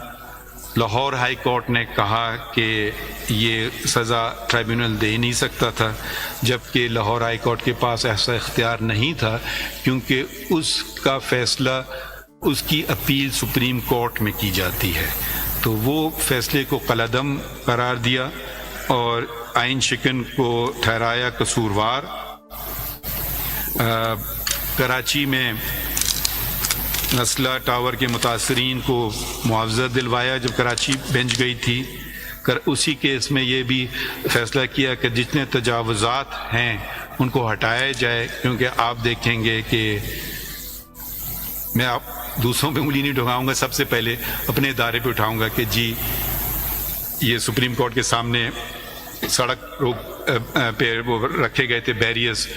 لاہور ہائی کورٹ نے کہا کہ یہ سزا ٹرائبیونل دے نہیں سکتا تھا، جبکہ لاہور ہائی کورٹ کے پاس ایسا اختیار نہیں تھا، کیونکہ اس کا فیصلہ اس کی اپیل سپریم کورٹ میں کی جاتی ہے. تو وہ فیصلے کو قلعدم قرار دیا اور آئین شکن کو ٹھہرایا قصوروار. کراچی میں اسلحہ ٹاور کے متاثرین کو معاوضہ دلوایا جب کراچی بینچ گئی تھی. اسی کیس میں یہ بھی فیصلہ کیا کہ جتنے تجاوزات ہیں ان کو ہٹایا جائے، کیونکہ آپ دیکھیں گے کہ میں آپ دوسروں پہ انگلی نہیں ٹھکاؤں گا، سب سے پہلے اپنے ادارے پہ اٹھاؤں گا کہ جی یہ سپریم کورٹ کے سامنے سڑک پہ وہ رکھے گئے تھے بیریئرز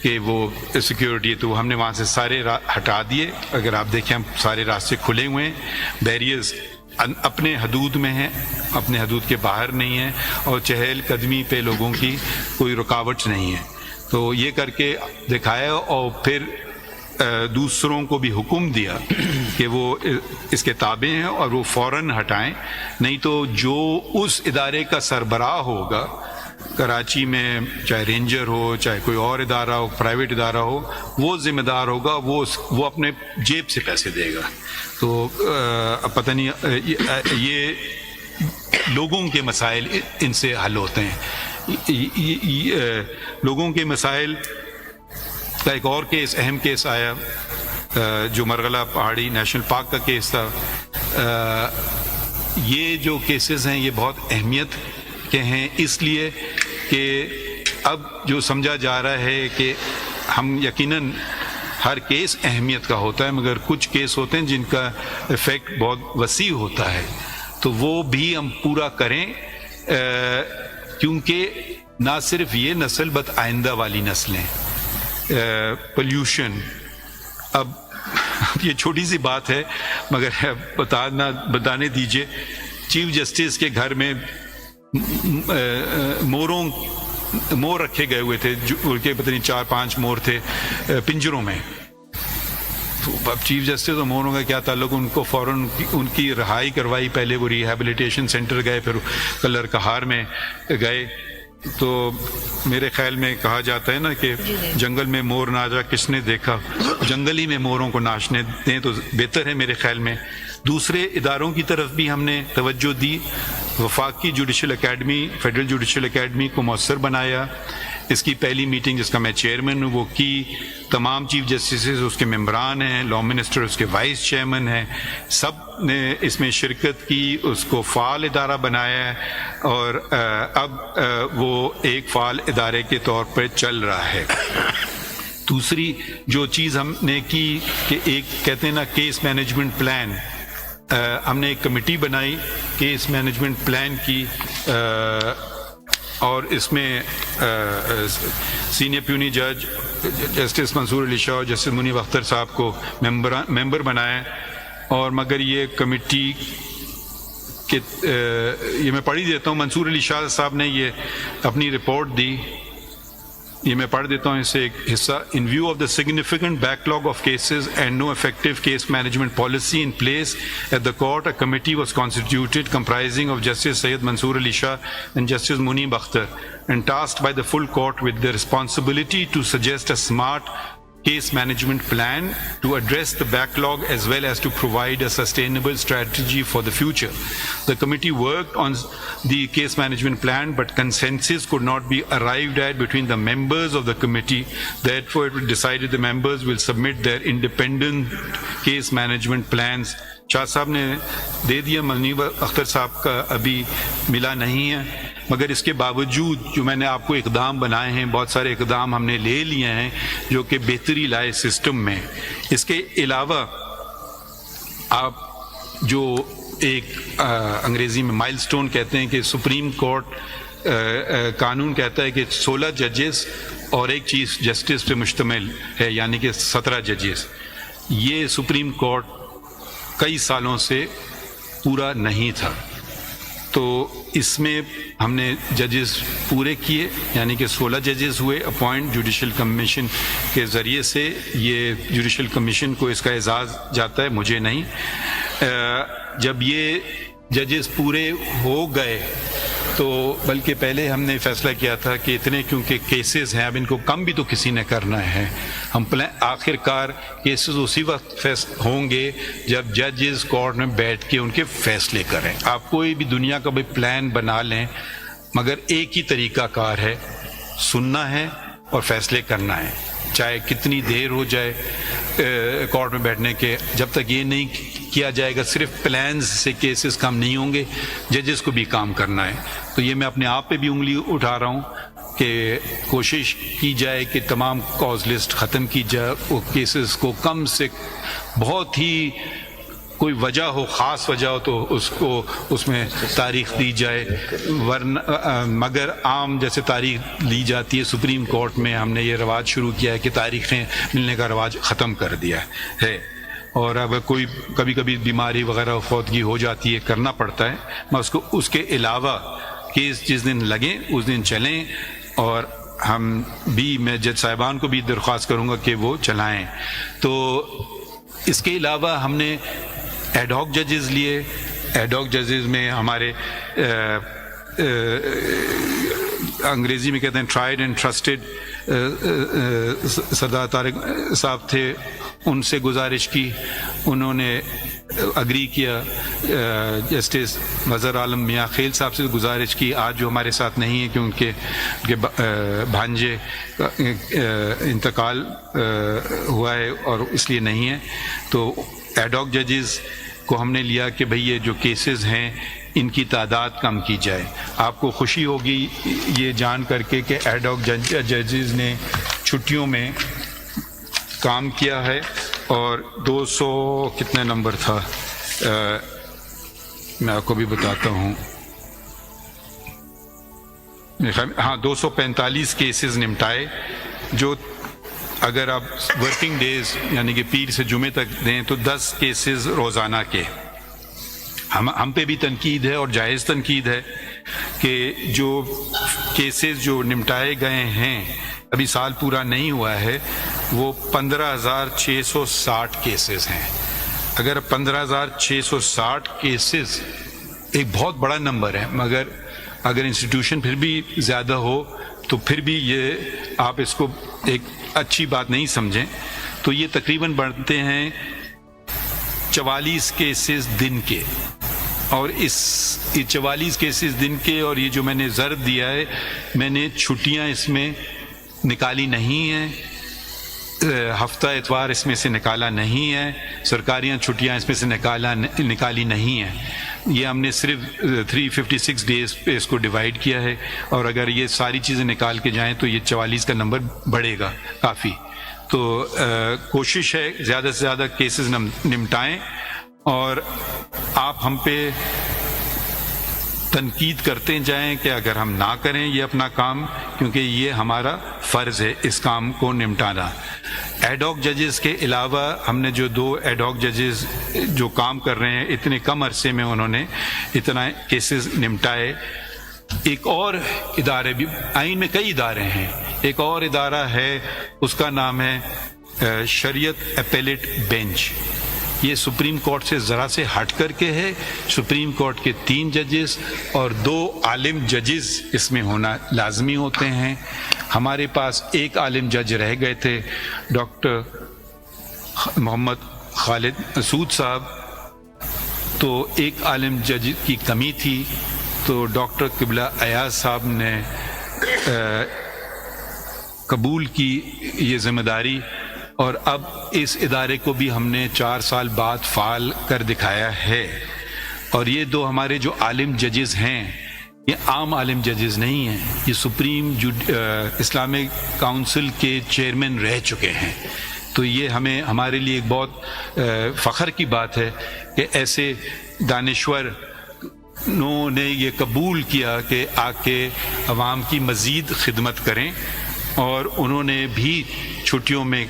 کہ وہ سیکیورٹی، تو ہم نے وہاں سے سارے ہٹا دیے. اگر آپ دیکھیں ہم سارے راستے کھلے ہوئے ہیں، بیریئرز اپنے حدود میں ہیں، اپنے حدود کے باہر نہیں ہیں، اور چہل قدمی پہ لوگوں کی کوئی رکاوٹ نہیں ہے. تو یہ کر کے دکھایا اور پھر دوسروں کو بھی حکم دیا کہ وہ اس کے تابع ہیں اور وہ فوراً ہٹائیں، نہیں تو جو اس ادارے کا سربراہ ہوگا کراچی میں چاہے رینجر ہو, چاہے کوئی اور ادارہ ہو, پرائیویٹ ادارہ ہو, وہ ذمہ دار ہوگا, وہ اپنے جیب سے پیسے دے گا. تو پتہ نہیں یہ لوگوں کے مسائل ان سے حل ہوتے ہیں. لوگوں کے مسائل کا ایک اور کیس, اہم کیس آیا جو مرغلہ پہاڑی نیشنل پارک کا کیس تھا. یہ جو کیسز ہیں یہ بہت اہمیت کے ہیں, اس لیے کہ اب جو سمجھا جا رہا ہے کہ ہم یقیناً ہر کیس اہمیت کا ہوتا ہے, مگر کچھ کیس ہوتے ہیں جن کا ایفیکٹ بہت وسیع ہوتا ہے, تو وہ بھی ہم پورا کریں, کیونکہ نہ صرف یہ نسل بلکہ آئندہ والی نسلیں. پولیوشن, اب یہ چھوٹی سی بات ہے مگر بتانے دیجئے, چیف جسٹس کے گھر میں مور رکھے گئے ہوئے تھے, جو کے پتہ نہیں 4-5 مور تھے پنجروں میں. تو اب چیف جسٹس اور موروں کا کیا تعلق, ان کو فوراً ان کی رہائی کروائی, پہلے وہ ریہیبلیٹیشن سینٹر گئے, پھر کلر کہار میں گئے. تو میرے خیال میں کہا جاتا ہے نا کہ جنگل میں مور نہ جا کس نے دیکھا, جنگل ہی میں موروں کو ناچنے دیں تو بہتر ہے میرے خیال میں. دوسرے اداروں کی طرف بھی ہم نے توجہ دی. وفاقی judicial academy, federal judicial academy کو مؤثر بنایا. اس کی پہلی میٹنگ جس کا میں چیئرمین ہوں وہ کی, تمام چیف جسٹسز اس کے ممبران ہیں, لا منسٹر اس کے وائس چیئرمین ہیں, سب نے اس میں شرکت کی, اس کو فعال ادارہ بنایا ہے, اور اب وہ ایک فعال ادارے کے طور پر چل رہا ہے. دوسری جو چیز ہم نے کی کہ ایک کہتے ہیں نا کیس مینجمنٹ پلان, ہم نے ایک کمیٹی بنائی کیس مینجمنٹ پلان کی, اور اس میں سینئر پیونی جج جسٹس منصور علی شاہ اور جسٹس منیب اختر صاحب کو ممبر بنایا. اور مگر یہ کمیٹی کے یہ میں پڑھ ہی دیتا ہوں, منصور علی شاہ صاحب نے یہ اپنی رپورٹ دی, یہ میں پڑھ دیتا ہوں اسے ایک حصہ. In view of the significant backlog of cases and no effective case management policy in place at the court, a committee was constituted comprising of Justice Syed Mansoor Ali Shah and Justice Munib Akhtar, and tasked by the full court with the responsibility to suggest a smart case management plan to address the backlog as well as to provide a sustainable strategy for the future. The committee worked on the case management plan, but consensus could not be arrived at between the members of the committee. Therefore, it was decided the members will submit their independent case management plans. شاہ صاحب نے دے دیا, منیب اختر صاحب کا ابھی ملا نہیں ہے, مگر اس کے باوجود جو میں نے آپ کو اقدام بنائے ہیں, بہت سارے اقدام ہم نے لے لیے ہیں جو کہ بہتری لائے سسٹم میں. اس کے علاوہ آپ جو ایک انگریزی میں مائل سٹون کہتے ہیں کہ سپریم کورٹ قانون کہتا ہے کہ 16 ججز اور ایک چیف جسٹس پہ مشتمل ہے, یعنی کہ 17 ججز. یہ سپریم کورٹ کئی سالوں سے پورا نہیں تھا, تو اس میں ہم نے ججز پورے کیے, یعنی کہ 16 ججز ہوئے اپوائنٹ جوڈیشل کمیشن کے ذریعے سے. یہ جوڈیشل کمیشن کو اس کا اعزاز جاتا ہے, مجھے نہیں. جب یہ ججز پورے ہو گئے تو بلکہ پہلے ہم نے فیصلہ کیا تھا کہ اتنے کیونکہ کیسز ہیں اب ان کو کم بھی تو کسی نے کرنا ہے. ہم آخر کار کیسز اسی وقت ہوں گے جب ججز کورٹ میں بیٹھ کے ان کے فیصلے کریں. آپ کوئی بھی دنیا کا بھی پلان بنا لیں, مگر ایک ہی طریقہ کار ہے, سننا ہے اور فیصلے کرنا ہے, چاہے کتنی دیر ہو جائے کورٹ میں بیٹھنے کے. جب تک یہ نہیں کیا جائے گا صرف پلانز سے کیسز کم نہیں ہوں گے, ججز کو بھی کام کرنا ہے. تو یہ میں اپنے آپ پہ بھی انگلی اٹھا رہا ہوں کہ کوشش کی جائے کہ تمام کاز لسٹ ختم کی جائے, وہ کیسز کو کم سے بہت ہی کوئی وجہ ہو, خاص وجہ ہو تو اس کو اس میں تاریخ دی جائے, ورنہ مگر عام جیسے تاریخ لی جاتی ہے سپریم کورٹ میں, ہم نے یہ رواج شروع کیا ہے کہ تاریخیں ملنے کا رواج ختم کر دیا ہے. اور اب کوئی کبھی کبھی بیماری وغیرہ فوتگی ہو جاتی ہے, کرنا پڑتا ہے, میں اس کو اس کے علاوہ کیس جس دن لگیں اس دن چلیں. اور ہم بھی, میں جج صاحبان کو بھی درخواست کروں گا کہ وہ چلائیں. تو اس کے علاوہ ہم نے ایڈ ہاک ججز لیے. ایڈ ہاک ججز میں ہمارے انگریزی میں کہتے ہیں ٹرائڈ اینڈ ٹرسٹڈ سردار طارق صاحب تھے، ان سے گزارش کی، انہوں نے اگری کیا. جسٹس مظہر عالم میاں خیل صاحب سے گزارش کی، آج جو ہمارے ساتھ نہیں ہے کہ ان کے بھانجے کا انتقال ہوا ہے اور اس لیے نہیں ہے. تو ایڈ ہاک ججز کو ہم نے لیا کہ بھئی یہ جو کیسز ہیں ان کی تعداد کم کی جائے. آپ کو خوشی ہوگی یہ جان کر کے کہ ایڈ ہاک ججز نے چھٹیوں میں کام کیا ہے، اور 200 کتنے نمبر تھا میں آپ کو بھی بتاتا ہوں، ہاں 245 کیسز نمٹائے، جو اگر آپ ورکنگ ڈیز یعنی کہ پیر سے جمعے تک دیں تو 10 کیسز روزانہ کے. ہم پہ بھی تنقید ہے اور جائز تنقید ہے کہ جو کیسز جو نمٹائے گئے ہیں، ابھی سال پورا نہیں ہوا ہے، وہ 15,660 کیسز ہیں. اگر 15,660 کیسز ایک بہت بڑا نمبر ہے، مگر اگر انسٹیٹیوشن پھر بھی زیادہ ہو تو پھر بھی یہ آپ اس کو ایک اچھی بات نہیں سمجھیں. تو یہ تقریباً بڑھتے ہیں 44 کیسز دن کے، اور اس 44 کیسز دن کے، اور یہ جو میں نے ضرب دیا ہے، میں نے چھٹیاں اس میں نکالی نہیں ہیں، ہفتہ اتوار اس میں سے نکالا نہیں ہے، سرکاریاں چھٹیاں اس میں سے نکالی نہیں ہیں. یہ ہم نے صرف 356 ڈیز پہ اس کو ڈیوائیڈ کیا ہے، اور اگر یہ ساری چیزیں نکال کے جائیں تو یہ 44 کا نمبر بڑھے گا کافی. تو کوشش ہے زیادہ سے زیادہ کیسز نمٹائیں، اور آپ ہم پہ تنقید کرتے جائیں کہ اگر ہم نہ کریں یہ اپنا کام، کیونکہ یہ ہمارا فرض ہے اس کام کو نمٹانا. ایڈ ہاک ججز کے علاوہ ہم نے جو 2 ایڈ ہاک ججز جو کام کر رہے ہیں، اتنے کم عرصے میں انہوں نے اتنا کیسز نمٹائے. ایک اور ادارے بھی، آئین میں کئی ادارے ہیں، ایک اور ادارہ ہے اس کا نام ہے شریعت اپیلیٹ بینچ. یہ سپریم کورٹ سے ذرا سے ہٹ کر کے ہے. سپریم کورٹ کے 3 ججز اور 2 عالم ججز اس میں ہونا لازمی ہوتے ہیں. ہمارے پاس ایک عالم جج رہ گئے تھے، ڈاکٹر محمد خالد مسعود صاحب، تو ایک عالم جج کی کمی تھی، تو ڈاکٹر قبلہ ایاز صاحب نے قبول کی یہ ذمہ داری، اور اب اس ادارے کو بھی ہم نے 4 سال بعد فعال کر دکھایا ہے. اور یہ 2 ہمارے جو عالم ججز ہیں، یہ عام عالم ججز نہیں ہیں، یہ سپریم اسلامک کونسل کے چیئرمین رہ چکے ہیں. تو یہ ہمارے لیے ایک بہت فخر کی بات ہے کہ ایسے دانشور نے یہ قبول کیا کہ آ کے عوام کی مزید خدمت کریں، اور انہوں نے بھی چھٹیوں میں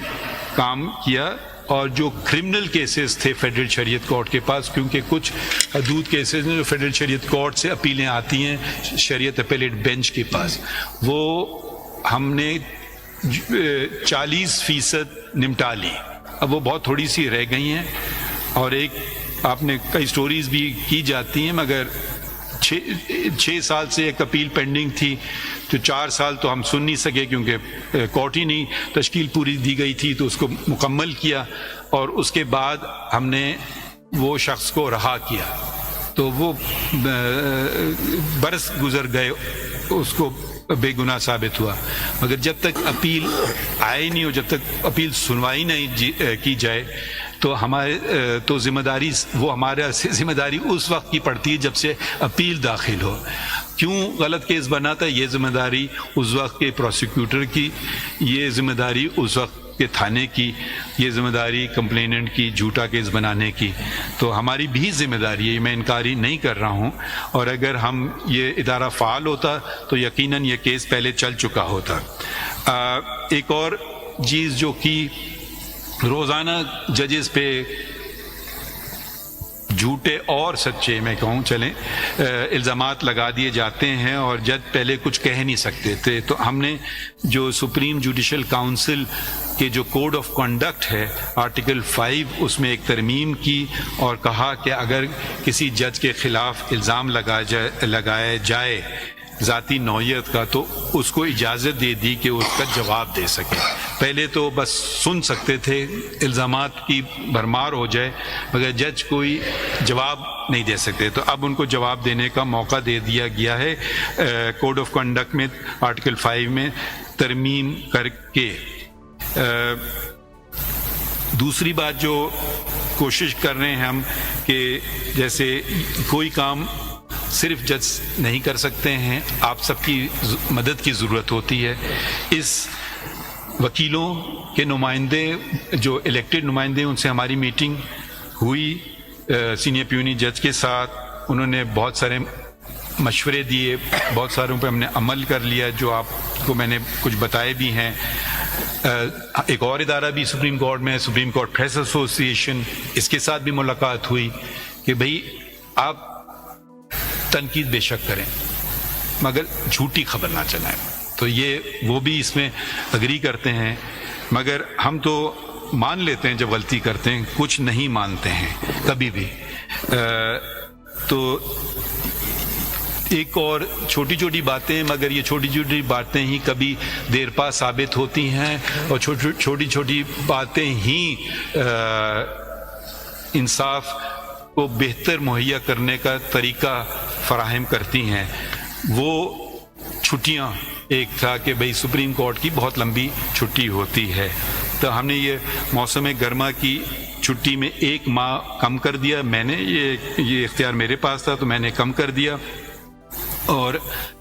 کام کیا. اور جو کرمنل کیسز تھے فیڈرل شریعت کورٹ کے پاس، کیونکہ کچھ حدود کیسز ہیں جو فیڈرل شریعت کورٹ سے اپیلیں آتی ہیں شریعت اپیلیٹ بینچ کے پاس، وہ ہم نے 40% نمٹا لی. اب وہ بہت تھوڑی سی رہ گئی ہیں، اور ایک آپ نے کئی سٹوریز بھی کی جاتی ہیں، مگر 6 سال سے ایک اپیل پینڈنگ تھی، تو 4 سال تو ہم سن نہیں سکے کیونکہ کورٹ ہی نہیں تشکیل پوری دی گئی تھی، تو اس کو مکمل کیا، اور اس کے بعد ہم نے وہ شخص کو رہا کیا. تو وہ برس گزر گئے، اس کو بے گناہ ثابت ہوا. مگر جب تک اپیل آئے نہیں، اور جب تک اپیل سنوائی نہیں کی جائے، تو ذمہ داری ہمارا ذمہ داری اس وقت کی پڑتی ہے جب سے اپیل داخل ہو. کیوں غلط کیس بنا تھا، یہ ذمہ داری اس وقت کے پروسیکیوٹر کی، یہ ذمہ داری اس وقت کے تھانے کی، یہ ذمہ داری کمپلیننٹ کی جھوٹا کیس بنانے کی. تو ہماری بھی ذمہ داری ہے، میں انکاری نہیں کر رہا ہوں. اور اگر ہم یہ ادارہ فعال ہوتا تو یقیناً یہ کیس پہلے چل چکا ہوتا. ایک اور چیز جو کہ روزانہ ججز پہ جھوٹے اور سچے میں کہوں چلیں الزامات لگا دیے جاتے ہیں، اور جج پہلے کچھ کہہ نہیں سکتے تھے. تو ہم نے جو سپریم جوڈیشل کاؤنسل کے جو کوڈ آف کنڈکٹ ہے آرٹیکل 5، اس میں ایک ترمیم کی اور کہا کہ اگر کسی جج کے خلاف الزام لگایا جائے ذاتی نوعیت کا تو اس کو اجازت دے دی کہ اس کا جواب دے سکے. پہلے تو بس سن سکتے تھے, الزامات کی بھرمار ہو جائے مگر جج کوئی جواب نہیں دے سکتے, تو اب ان کو جواب دینے کا موقع دے دیا گیا ہے کوڈ آف کنڈکٹ میں آرٹیکل 5 میں ترمیم کر کے. دوسری بات جو کوشش کر رہے ہیں ہم کہ جیسے کوئی کام صرف جج نہیں کر سکتے ہیں, آپ سب کی مدد کی ضرورت ہوتی ہے. اس وکیلوں کے نمائندے جو الیکٹڈ نمائندے ان سے ہماری میٹنگ ہوئی سینئر پیونی جج کے ساتھ, انہوں نے بہت سارے مشورے دیے, بہت ساروں پہ ہم نے عمل کر لیا جو آپ کو میں نے کچھ بتائے بھی ہیں. ایک اور ادارہ بھی سپریم کورٹ میں, سپریم کورٹ پریس ایسوسی ایشن, اس کے ساتھ بھی ملاقات ہوئی کہ بھئی آپ تنقید بے شک کریں مگر جھوٹی خبر نہ چلائیں. تو یہ وہ بھی اس میں اگری کرتے ہیں, مگر ہم تو مان لیتے ہیں جب غلطی کرتے ہیں, کچھ نہیں مانتے ہیں کبھی بھی. تو ایک اور چھوٹی چھوٹی باتیں, مگر یہ چھوٹی چھوٹی باتیں ہی کبھی دیر پا ثابت ہوتی ہیں, اور چھوٹی چھوٹی باتیں ہی انصاف کو بہتر مہیا کرنے کا طریقہ فراہم کرتی ہیں. وہ چھٹیاں ایک تھا کہ بھئی سپریم کورٹ کی بہت لمبی چھٹی ہوتی ہے, تو ہم نے یہ موسم گرما کی چھٹی میں 1 ماہ کم کر دیا. میں نے یہ اختیار میرے پاس تھا تو میں نے کم کر دیا, اور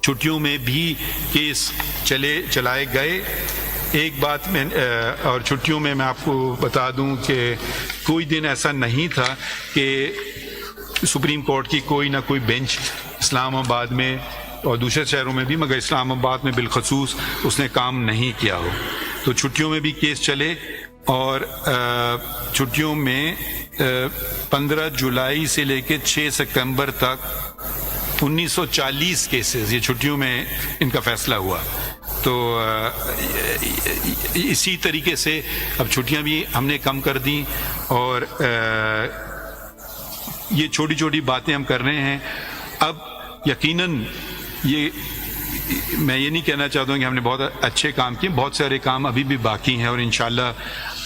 چھٹیوں میں بھی کیس چلائے گئے. ایک بات میں اور چھٹیوں میں آپ کو بتا دوں کہ کوئی دن ایسا نہیں تھا کہ سپریم کورٹ کی کوئی نہ کوئی بینچ اسلام آباد میں اور دوسرے شہروں میں بھی, مگر اسلام آباد میں بالخصوص اس نے کام نہیں کیا ہو. تو چھٹیوں میں بھی کیس چلے, اور چھٹیوں میں 15 جولائی سے لے کے 6 ستمبر تک 1940 کیسز یہ چھٹیوں میں ان کا فیصلہ ہوا. تو اسی طریقے سے اب چھٹیاں بھی ہم نے کم کر دیں, اور یہ چھوٹی چھوٹی باتیں ہم کر رہے ہیں. اب یقیناً میں یہ نہیں کہنا چاہتا ہوں کہ ہم نے بہت اچھے کام کیے, بہت سارے کام ابھی بھی باقی ہیں, اور انشاءاللہ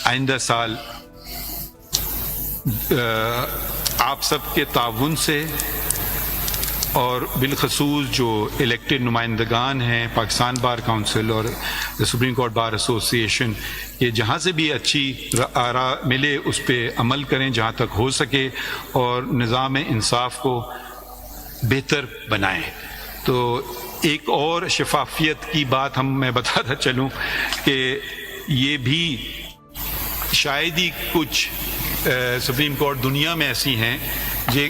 آئندہ سال آپ سب کے تعاون سے اور بالخصوص جو الیکٹڈ نمائندگان ہیں پاکستان بار کونسل اور سپریم کورٹ بار ایسوسی ایشن, کہ جہاں سے بھی اچھی آراء ملے اس پہ عمل کریں جہاں تک ہو سکے, اور نظام انصاف کو بہتر بنائیں. تو ایک اور شفافیت کی بات میں بتاتا چلوں کہ یہ بھی شاید ہی کچھ سپریم کورٹ دنیا میں ایسی ہیں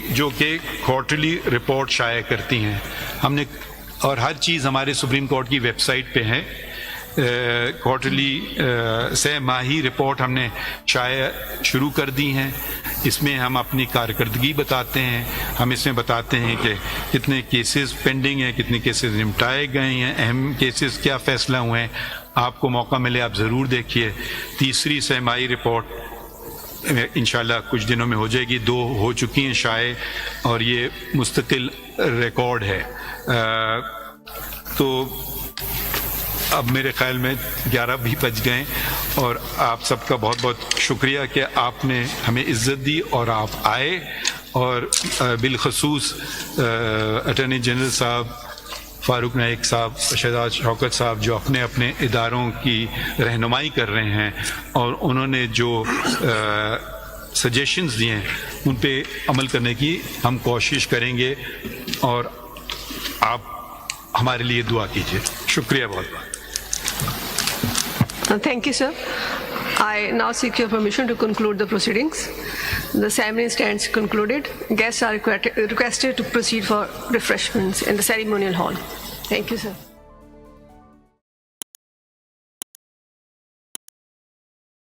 جو کہ کوارٹرلی رپورٹ شائع کرتی ہیں. ہم نے, اور ہر چیز ہمارے سپریم کورٹ کی ویب سائٹ پہ ہے, کوارٹرلی 6 ماہی رپورٹ ہم نے شائع شروع کر دی ہیں. اس میں ہم اپنی کارکردگی بتاتے ہیں, ہم اس میں بتاتے ہیں کہ کتنے کیسز پینڈنگ ہیں, کتنے کیسز نمٹائے گئے ہیں, اہم کیسز کیا فیصلہ ہوئے ہیں. آپ کو موقع ملے آپ ضرور دیکھیے. تیسری 6 ماہی رپورٹ انشاءاللہ کچھ دنوں میں ہو جائے گی, 2 ہو چکی ہیں شائع, اور یہ مستقل ریکارڈ ہے. تو اب میرے خیال میں 11 بھی بج گئے, اور آپ سب کا بہت بہت شکریہ کہ آپ نے ہمیں عزت دی اور آپ آئے, اور بالخصوص اٹارنی جنرل صاحب فاروق نائک صاحب, شہزاد شوکت صاحب جو اپنے اپنے اداروں کی رہنمائی کر رہے ہیں, اور انہوں نے جو سجیشنز دیے ہیں ان پہ عمل کرنے کی ہم کوشش کریں گے, اور آپ ہمارے لیے دعا کیجیے. شکریہ بہت بہت. Thank you, sir. I now seek your permission to conclude the proceedings. The ceremony stands concluded. Guests are requested to proceed for refreshments in the ceremonial hall. Thank you, sir.